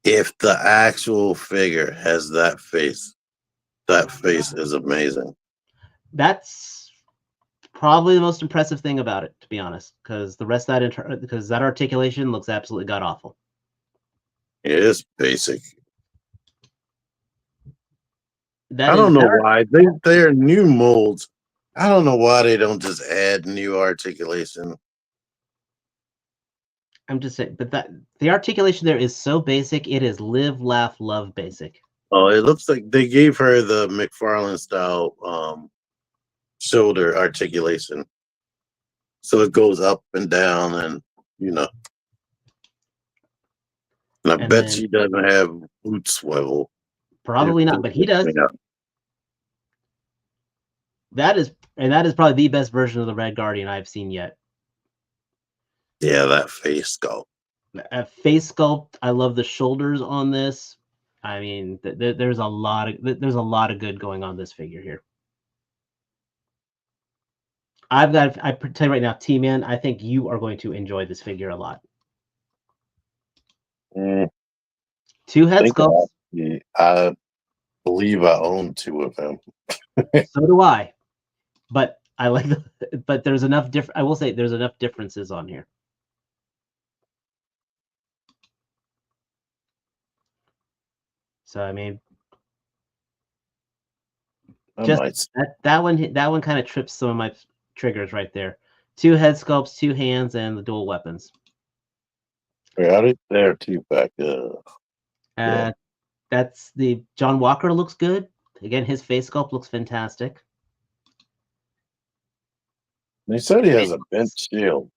If the actual figure has that face is amazing. That's probably the most impressive thing about it, to be honest, because the rest of that articulation looks absolutely god awful. It is basic. I don't know why they're new molds. I don't know why they don't just add new articulation. I'm just saying, but the articulation there is so basic. It is live, laugh, love basic. Oh, it looks like they gave her the McFarlane style shoulder articulation. So it goes up and down, and you know. And I And bet then she doesn't have boot swivel. probably not, but he does. That is probably the best version of the Red Guardian I've seen yet. Yeah, that face sculpt. Face sculpt. I love the shoulders on this. I mean, there's a lot of good going on this figure here. I tell you right now, T-Man, I think you are going to enjoy this figure a lot. Two head sculpts. I believe I own two of them. So do I. But I like but there's enough I will say there's enough differences on here. So I mean, just that one kind of trips some of my triggers right there. Two head sculpts, two hands, and the dual weapons. Right there, two-pack. Yeah. That's the John Walker looks good. Again, his face sculpt looks fantastic. They said he has a bent shield.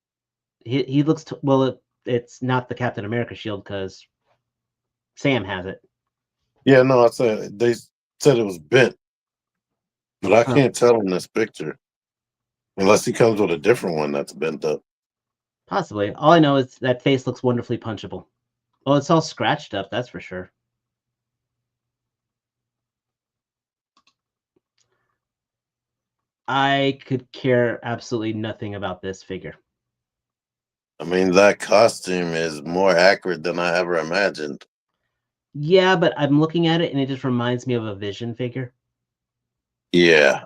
He looks well. It's not the Captain America shield because Sam has it. Yeah, no, I said they said it was bent, but I can't tell in this picture unless he comes with a different one that's bent up. Possibly. All I know is that face looks wonderfully punchable. Well, it's all scratched up, that's for sure. I could care absolutely nothing about this figure. I mean, that costume is more accurate than I ever imagined. Yeah, but I'm looking at it and it just reminds me of a Vision figure. Yeah.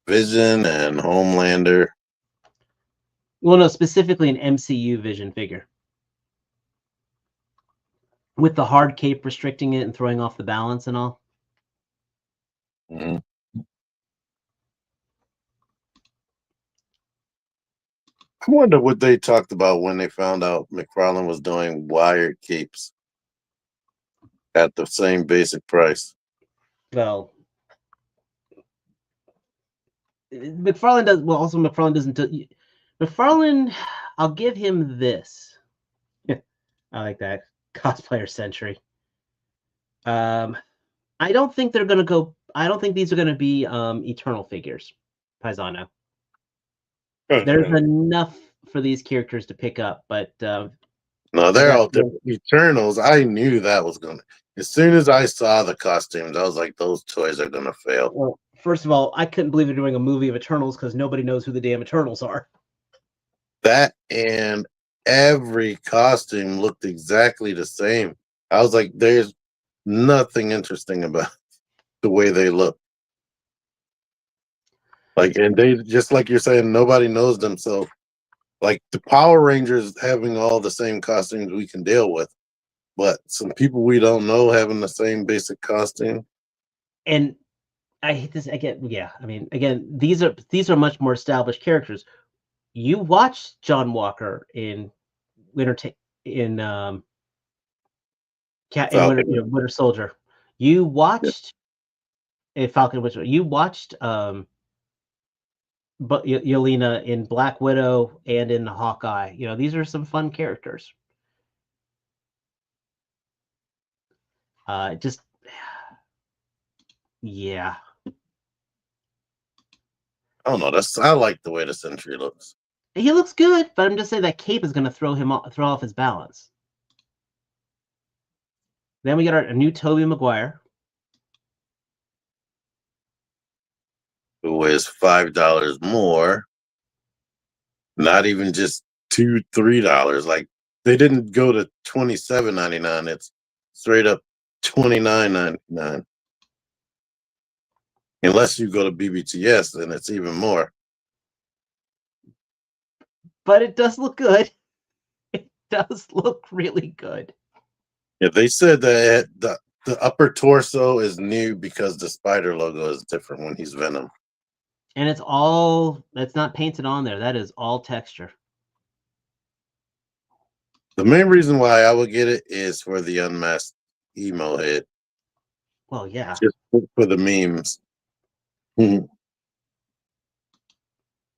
Vision and Homelander. Well, no, specifically an MCU Vision figure. With the hard cape restricting it and throwing off the balance and all. Mm-hmm. I wonder what they talked about when they found out McFarlane was doing wired capes at the same basic price. Well, McFarlane does well. Also, McFarlane doesn't. McFarlane, I'll give him this. I like that cosplayer century. I don't think they're gonna go. I don't think these are gonna be eternal figures, Paisano. There's enough for these characters to pick up, but no, they're all different. Eternals. I knew that was gonna. As soon as I saw the costumes, I was like, "Those toys are gonna fail." Well, first of all, I couldn't believe they're doing a movie of Eternals because nobody knows who the damn Eternals are. That and every costume looked exactly the same. I was like, "There's nothing interesting about the way they look." Like, and they just like you're saying, nobody knows them. So, like the Power Rangers having all the same costumes we can deal with, but some people we don't know having the same basic costume. And I hate this again. Yeah, I mean, again, these are much more established characters. You watched John Walker in Winter Soldier. You watched a Falcon Winter. You watched but Yelena in Black Widow and in Hawkeye. You know, these are some fun characters. Just yeah. I don't know. I like the way the Sentry looks. He looks good, but I'm just saying that cape is going to throw off his balance. Then we got a new Tobey Maguire, who is $5 more. Not even just $2-3. Like they didn't go to $27.99. It's straight up $29.99. Unless you go to BBTS, then it's even more. But it does look good. It does look really good. Yeah, they said that the upper torso is new because the spider logo is different when he's Venom. And that's not painted on there. That is all texture. The main reason why I would get it is for the unmasked emo head. Well, yeah. Just for the memes. Mhm.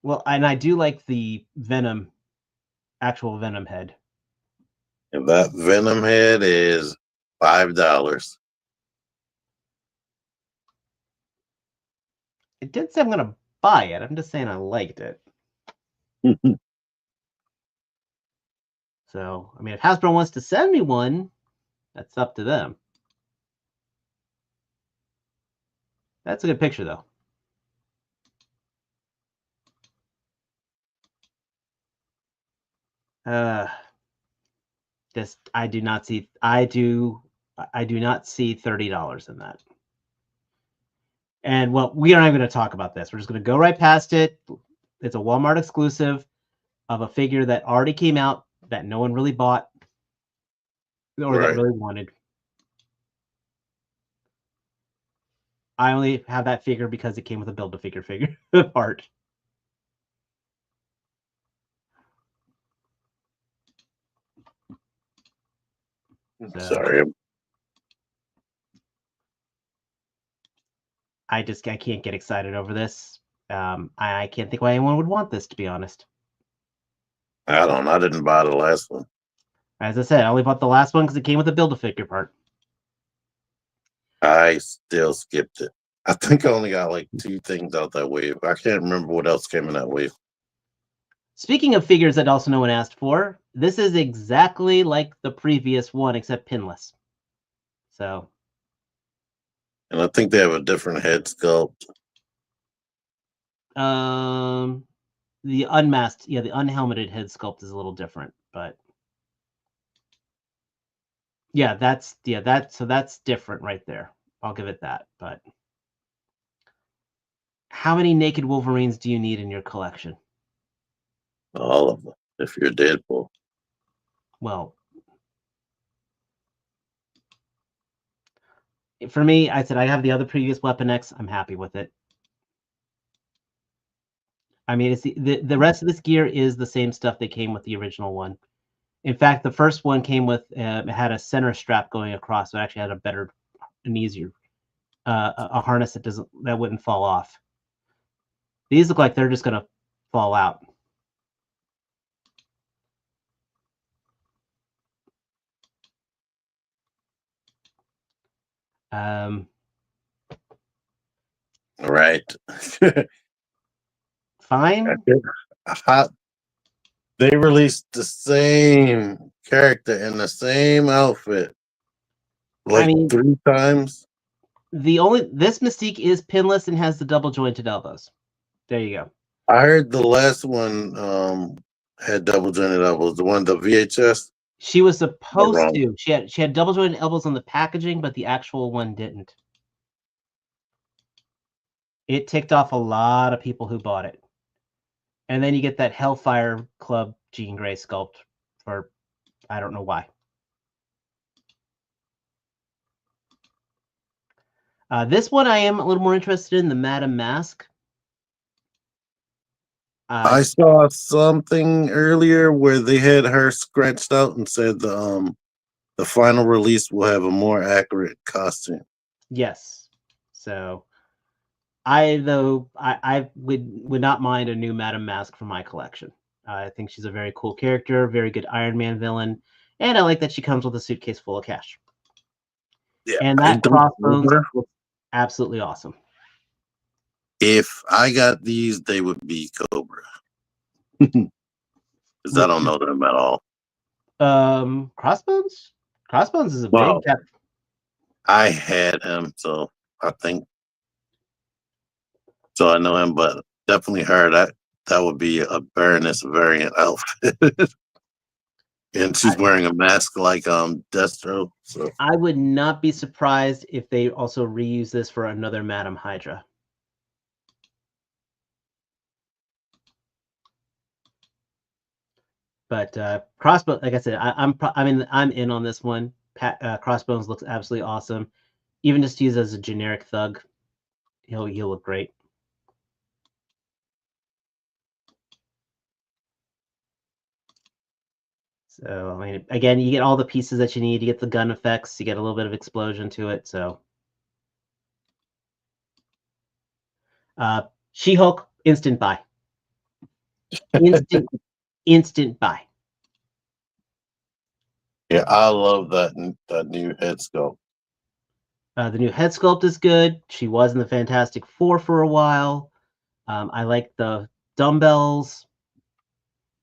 Well, and I do like the Venom, actual Venom head. And that Venom head is $5. It didn't say I'm gonna buy it. I'm just saying I liked it. So, I mean, if Hasbro wants to send me one, that's up to them. That's a good picture, though. Just I do not see $30 in that. And well, we aren't even going to talk about this. We're just going to go right past it. It's a Walmart exclusive of a figure that already came out that no one really bought or that Right. really wanted. I only have that figure because it came with a Build-A-Figure figure part. So Sorry. I can't get excited over this. I can't think why anyone would want this, to be honest. I didn't buy the last one. As I said, I only bought the last one because it came with a Build-A-Figure part. I still skipped it. I think I only got like 2 things out that wave. I can't remember what else came in that wave. Speaking of figures that also no one asked for, this is exactly like the previous one except pinless. So, And I think they have a different head sculpt. the unmasked, the unhelmeted head sculpt is a little different, but yeah, that's different right there. I'll give it that. But how many naked Wolverines do you need in your collection? All of them. If you're Deadpool. Well, for me, I said I have the other previous Weapon X. I'm happy with it. I mean, it's the rest of this gear is the same stuff that came with the original one. In fact, the first one came with it had a center strap going across, so it actually had a better and easier a harness that wouldn't fall off. These look like they're just gonna fall out. Right. Fine. They released the same character in the same outfit like I mean, 3 times. This Mystique is pinless and has the double jointed elbows. There you go. I heard the last one had double jointed elbows. The VHS. She was supposed Wrong. to. She had double jointed elbows on the packaging, but the actual one didn't. It ticked off a lot of people who bought it. And then you get that Hellfire Club Jean Grey sculpt for I don't know why. This one I am a little more interested in, the Madame Mask. I saw something earlier where they had her scratched out and said the final release will have a more accurate costume. Yes. So I would not mind a new Madame Mask for my collection. I think she's a very cool character, very good Iron Man villain, and I like that she comes with a suitcase full of cash. Yeah, And that Crossbones looks absolutely awesome. If I got these, they would be Cobra. Because I don't know them at all. Crossbones? Crossbones is a big cat. I had him, so I think so. I know him, but definitely her. That would be a Baroness variant outfit. And she's wearing a mask like Destro. So I would not be surprised if they also reuse this for another Madame Hydra. But Crossbones, like I said, I'm in on this one. Crossbones looks absolutely awesome. Even just used as a generic thug, he'll look great. So I mean, again, you get all the pieces that you need. You get the gun effects. You get a little bit of explosion to it. So She-Hulk, instant buy. Instant buy. Yeah, I love that new head sculpt. The new head sculpt is good. She was in the Fantastic Four for a while. I like the dumbbells.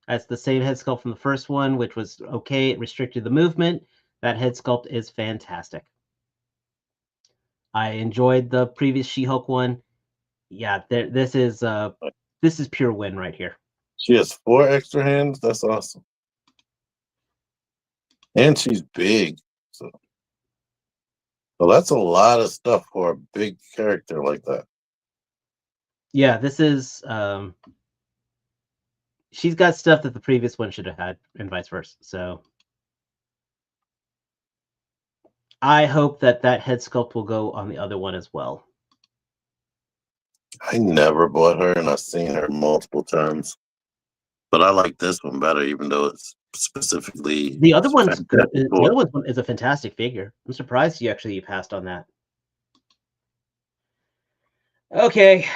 That's the same head sculpt from the first one, which was okay. It restricted the movement. That head sculpt is fantastic. I enjoyed the previous She-Hulk one. Yeah, this is pure win right here. She has 4 extra hands. That's awesome. And she's big. So that's a lot of stuff for a big character like that. Yeah, this is she's got stuff that the previous one should have had, and vice versa. So I hope that head sculpt will go on the other one as well. I never bought her, and I've seen her multiple times. But I like this one better, even though it's specifically the other one's good. The Four. other one is a fantastic figure. I'm surprised you passed on that. Okay.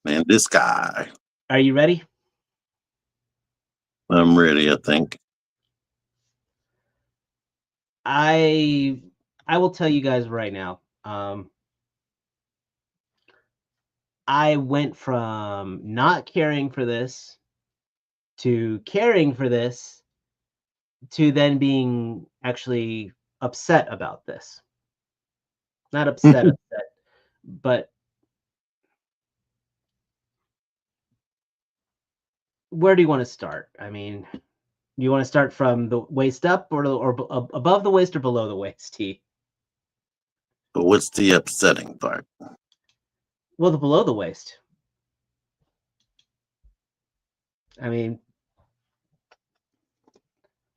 Man, this guy. Are you ready? I'm ready, I think. I will tell you guys right now. I went from not caring for this to caring for this to then being actually upset about this. Not upset, but where do you want to start? I mean, you want to start from the waist up or above the waist or below the waist, T? But what's the upsetting part? Well, the below the waist. I mean,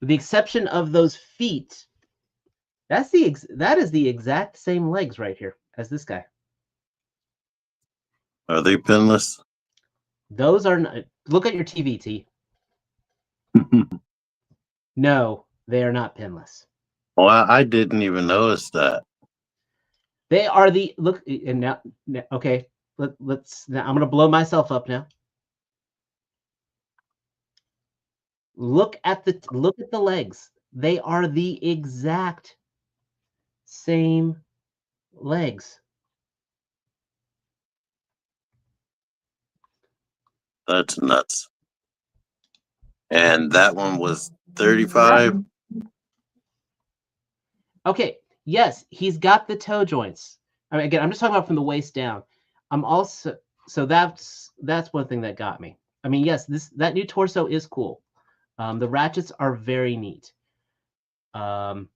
with the exception of those feet, that is the exact same legs right here as this guy. Are they pinless? Those are not. Look at your TV, T. No, they are not pinless. Oh, I didn't even notice that. They are the look. And now okay, let's. Now I'm gonna blow myself up now. Look at the legs. They are the exact same legs. That's nuts. And that one was 35. Okay, yes, he's got the toe joints. I mean, again, I'm just talking about from the waist down. I'm also that's one thing that got me. I mean, yes, that new torso is cool. The ratchets are very neat. I'll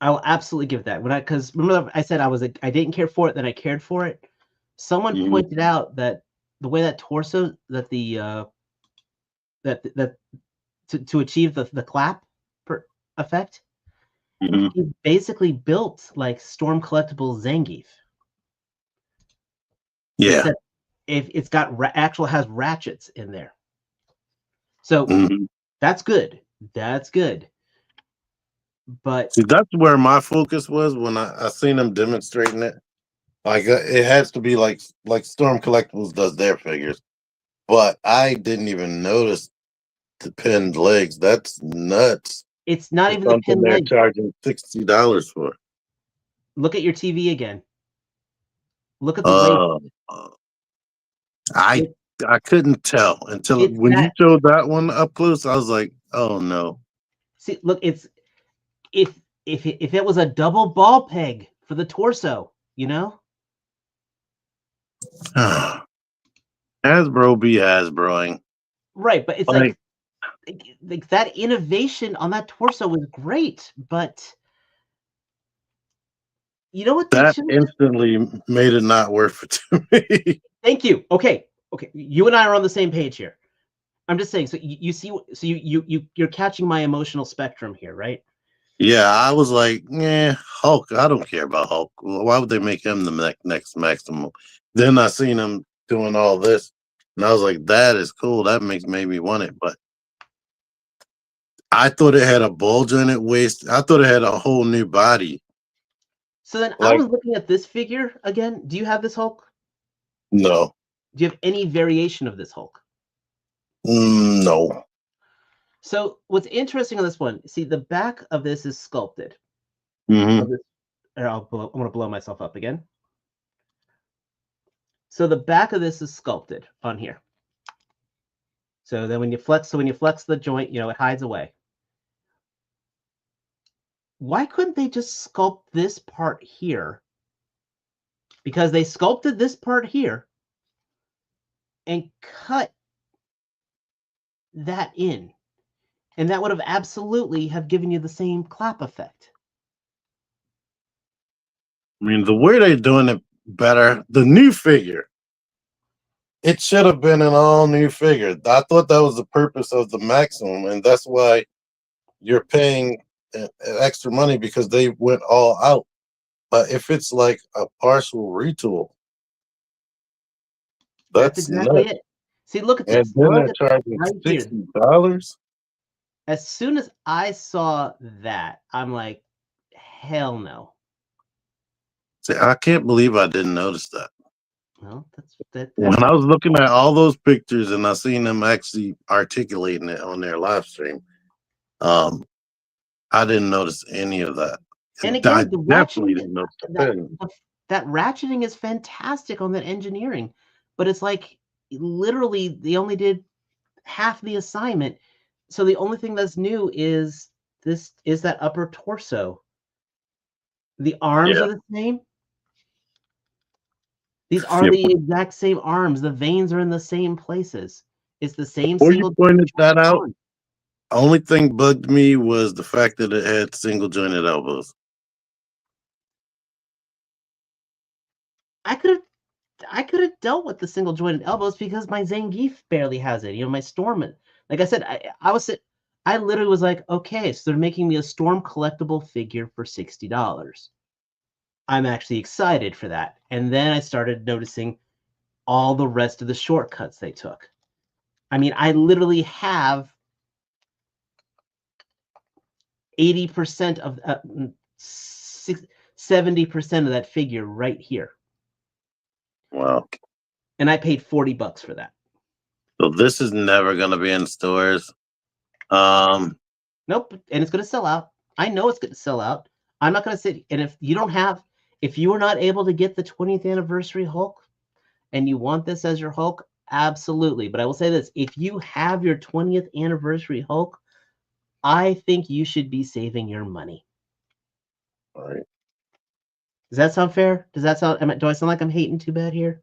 absolutely give that. Because remember I said I didn't care for it, then I cared for it. Someone pointed out that the way that torso that the to achieve the clap effect, is basically built like Storm Collectibles Zangief. Yeah. Except if it's got has ratchets in there. So that's good. That's good. But see, that's where my focus was when I seen them demonstrating it. Like it has to be like Storm Collectibles does their figures, but I didn't even notice the pinned legs. That's nuts. It's not even the pinned legs. They're charging $60 for. Look at your TV again. Look at the weight. I couldn't tell until when you showed that one up close. I was like, oh no. See, look, it's if it was a double ball peg for the torso, you know. Hasbro be Hasbroing. Right, but it's like that innovation on that torso was great, but you know what? That instantly made it not worth it to me. Thank you. Okay. You and I are on the same page here. I'm just saying. So you see, so you're catching my emotional spectrum here, right? Yeah, I was like, yeah, Hulk. I don't care about Hulk. Why would they make him the next Maximum? Then I seen him doing all this, and I was like, that is cool. That made me want it. But I thought it had a bulge in it waist. I thought it had a whole new body. So then I was looking at this figure again. Do you have this Hulk? No. Do you have any variation of this Hulk? No. So what's interesting on this one, see the back of this is sculpted. Mm-hmm. Of this, I'm going to blow myself up again. So the back of this is sculpted on here. So then when you flex the joint, it hides away. Why couldn't they just sculpt this part here? Because they sculpted this part here and cut that in. And that would have absolutely have given you the same clap effect. I mean, the way they're doing it better, the new figure, it should have been an all new figure. I thought that was the purpose of the Maximum, and that's why you're paying extra money, because they went all out. But if it's like a partial retool, That's that's exactly nuts. it. See, look at And this. then Look they're at charging right here. $60. As soon as I saw that, I'm like, hell no. See, I can't believe I didn't notice that. Well, that's When I was looking at all those pictures and I seen them actually articulating it on their live stream, I didn't notice any of that. and I again, the definitely ratcheting, didn't notice the pen. that ratcheting is fantastic on that engineering, but it's like literally they only did half the assignment. So the only thing that's new is that upper torso. The arms Yeah. are the same. These are Yeah. the exact same arms. The veins are in the same places. It's the same Before you single pointed that out, arm. only thing bugged me was the fact that it had single jointed elbows. I could have dealt with the single jointed elbows because my Zangief barely has it. My Storm. Like I said, I literally was like, okay, so they're making me a Storm collectible figure for $60. I'm actually excited for that. And then I started noticing all the rest of the shortcuts they took. I mean, I literally have 80% of 70% of that figure right here. Wow. And I paid $40 for that. So this is never going to be in stores. Nope. And it's going to sell out. I know it's going to sell out. I'm not going to sit. And if you are not able to get the 20th anniversary Hulk and you want this as your Hulk, absolutely. But I will say this, if you have your 20th anniversary Hulk, I think you should be saving your money. All right. Does that sound fair? Do I sound like I'm hating too bad here?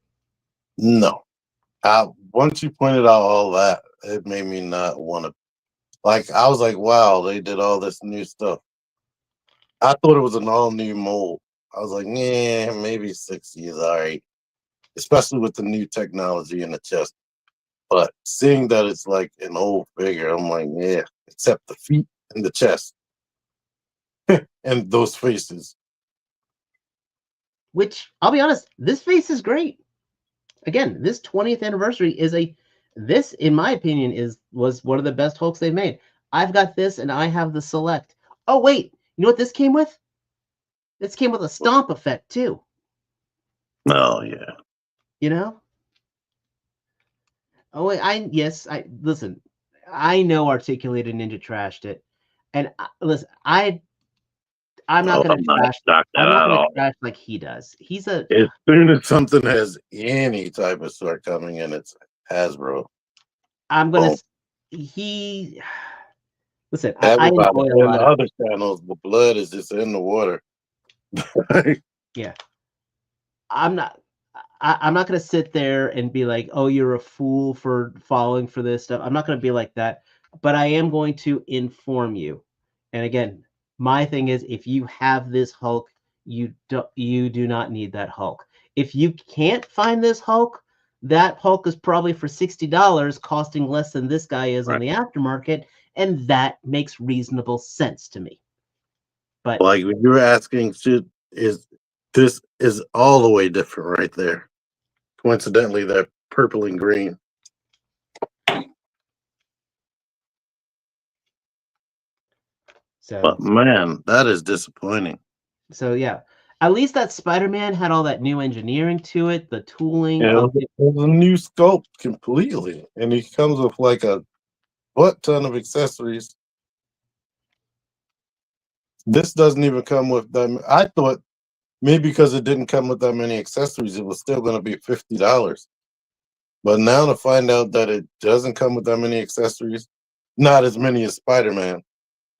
No. Once you pointed out all that, it made me not want to. Like, I was like, wow, they did all this new stuff. I thought it was an all new mold. I was like, yeah, maybe 60 is all right, especially with the new technology in the chest. But seeing that it's like an old figure, I'm like, yeah, except the feet and the chest and those faces. Which, I'll be honest, this face is great. Again, this 20th anniversary this, in my opinion, was one of the best Hulks they've made. I've got this, and I have the Select. Oh, wait. You know what this came with? This came with a stomp effect, too. Oh, yeah. You know? Oh, wait. Listen, I know Articulated Ninja trashed it. And listen, I'm not going to trash. I'm not going to trash like he does. As soon as something has any type of shortcoming in it's Hasbro. I'm going to. Listen, I enjoy a in lot the of. other channels, the blood is just in the water. Yeah. I'm not going to sit there and be like, oh, you're a fool for falling for this stuff. I'm not going to be like that, but I am going to inform you. And again, my thing is, if you have this Hulk, you do not need that Hulk. If you can't find this Hulk, that Hulk is probably for $60, costing less than this guy is on the aftermarket, and that makes reasonable sense to me. But like when you were asking, this is all the way different right there. Coincidentally, they're purple and green. So, but man, that is disappointing. So yeah, At least that Spider-Man had all that new engineering to it, the tooling. Yeah, it was a new sculpt completely, and he comes with like a butt ton of accessories. This doesn't even come with them. I thought maybe because it didn't come with that many accessories, it was still going to be $50. But now to find out that it doesn't come with that many accessories, not as many as Spider-Man,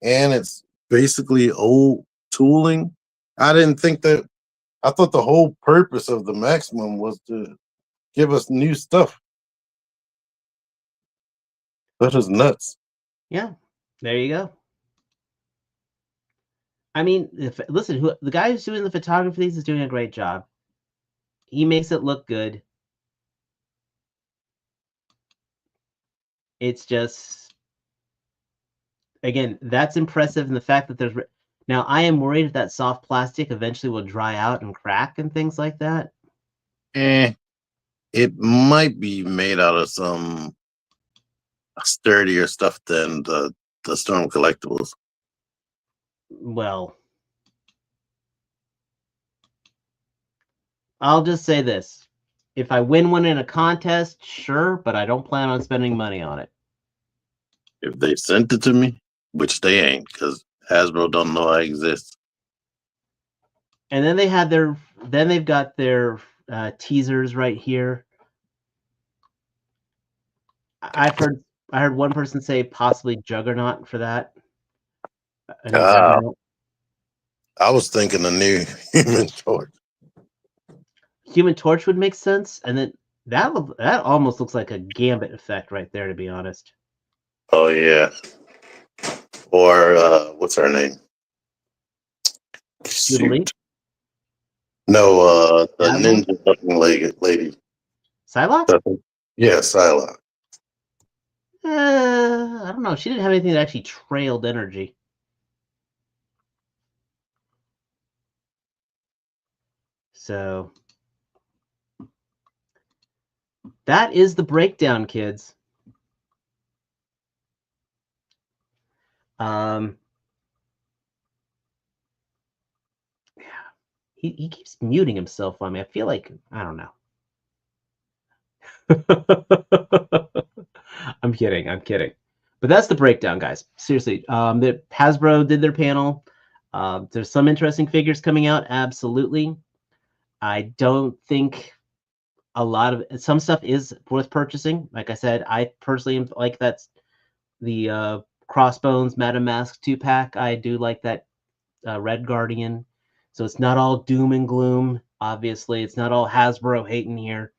and it's basically old tooling. I didn't think that. I thought the whole purpose of the Maximum was to give us new stuff. That is nuts. Yeah, there you go. I mean, listen, the guy who's doing the photography for these is doing a great job. He makes it look good. It's just, again, that's impressive. And the fact that there's now, I am worried if that soft plastic eventually will dry out and crack and things like that. It might be made out of some sturdier stuff than the Storm collectibles. Well, I'll just say this. If I win one in a contest, sure, but I don't plan on spending money on it. If they sent it to me, which they ain't, because Hasbro don't know I exist. And then they've got their teasers right here. I heard one person say possibly Juggernaut for that. I was thinking a new Human Torch. Human Torch would make sense, and then that almost looks like a Gambit effect right there, to be honest. Oh yeah. Or what's her name? Shoot. No, the ninja looking lady. Psylocke? Yeah, Psylocke. I don't know. She didn't have anything that actually trailed energy. So that is the breakdown, kids. Yeah, he keeps muting himself on me. I feel like, I don't know. I'm kidding. But that's the breakdown, guys. Seriously, the Hasbro did their panel. There's some interesting figures coming out. Absolutely. I don't think a lot of some stuff is worth purchasing. Like I said, I personally like that's the Crossbones Madam Mask 2-pack. I do like that Red Guardian. So it's not all doom and gloom. Obviously, it's not all Hasbro hating here.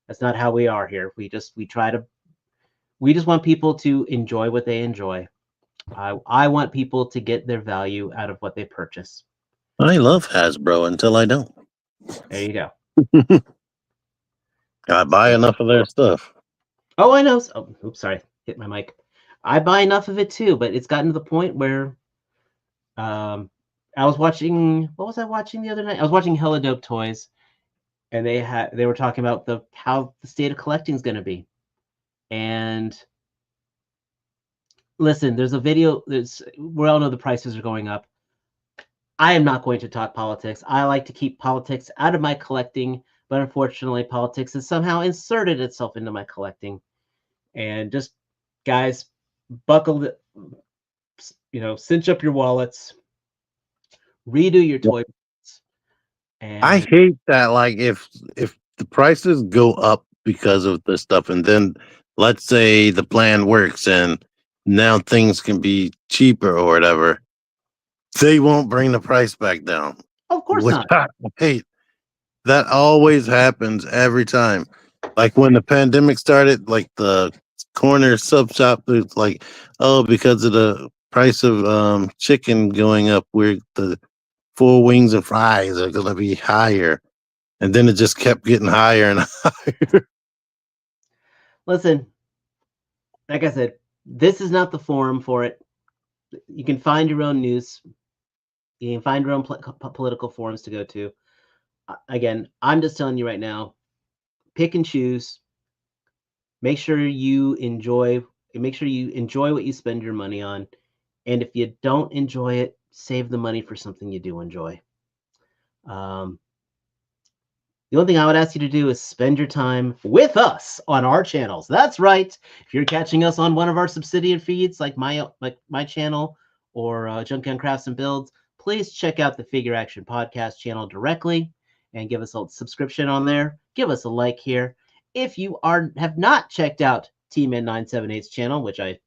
That's not how we are here. We just want people to enjoy what they enjoy. I want people to get their value out of what they purchase. I love Hasbro until I don't. There you go. I buy enough of their stuff. Oh, I know. Oh, oops, sorry. Hit my mic. I buy enough of it too, but it's gotten to the point where I was watching, what was I watching the other night? I was watching Hella Dope Toys, and they were talking about how the state of collecting is going to be. And listen, there's a video, we all know the prices are going up. I am not going to talk politics. I like to keep politics out of my collecting, but unfortunately, politics has somehow inserted itself into my collecting. And just, guys, buckle, cinch up your wallets, redo your toy. And I hate that. Like if the prices go up because of the stuff, and then let's say the plan works and now things can be cheaper or whatever, they won't bring the price back down. Of course not. I hate. That always happens every time. Like when the pandemic started, like the corner sub shop, it's like, oh, because of the price of chicken going up, the 4 wings and fries are gonna be higher. And then it just kept getting higher and higher. Listen, like I said, this is not the forum for it. You can find your own news. You can find your own political forums to go to. Again, I'm just telling you right now, pick and choose. Make sure you enjoy what you spend your money on. And if you don't enjoy it, save the money for something you do enjoy. The only thing I would ask you to do is spend your time with us on our channels. That's right. If you're catching us on one of our subsidiary feeds, like my channel or Junkion Crafts and Builds, please check out the Figure Action Podcast channel directly and give us a subscription on there. Give us a like here. If you have not checked out Team N978's channel, which I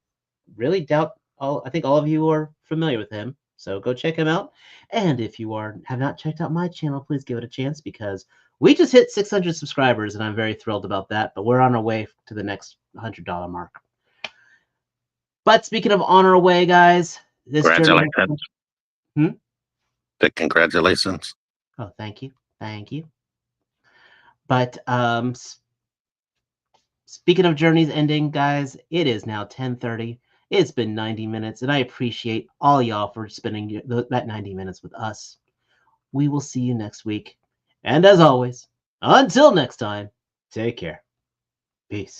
really doubt I think all of you are familiar with him, so go check him out. And if you have not checked out my channel, please give it a chance, because we just hit 600 subscribers, and I'm very thrilled about that. But we're on our way to the next $100 mark. But speaking of on our way, guys, this journey. Congratulations. Congratulations. Oh, thank you. Thank you. But speaking of journeys ending, guys, it is now 10:30. It's been 90 minutes, and I appreciate all y'all for spending that 90 minutes with us. We will see you next week. And as always, until next time, take care. Peace.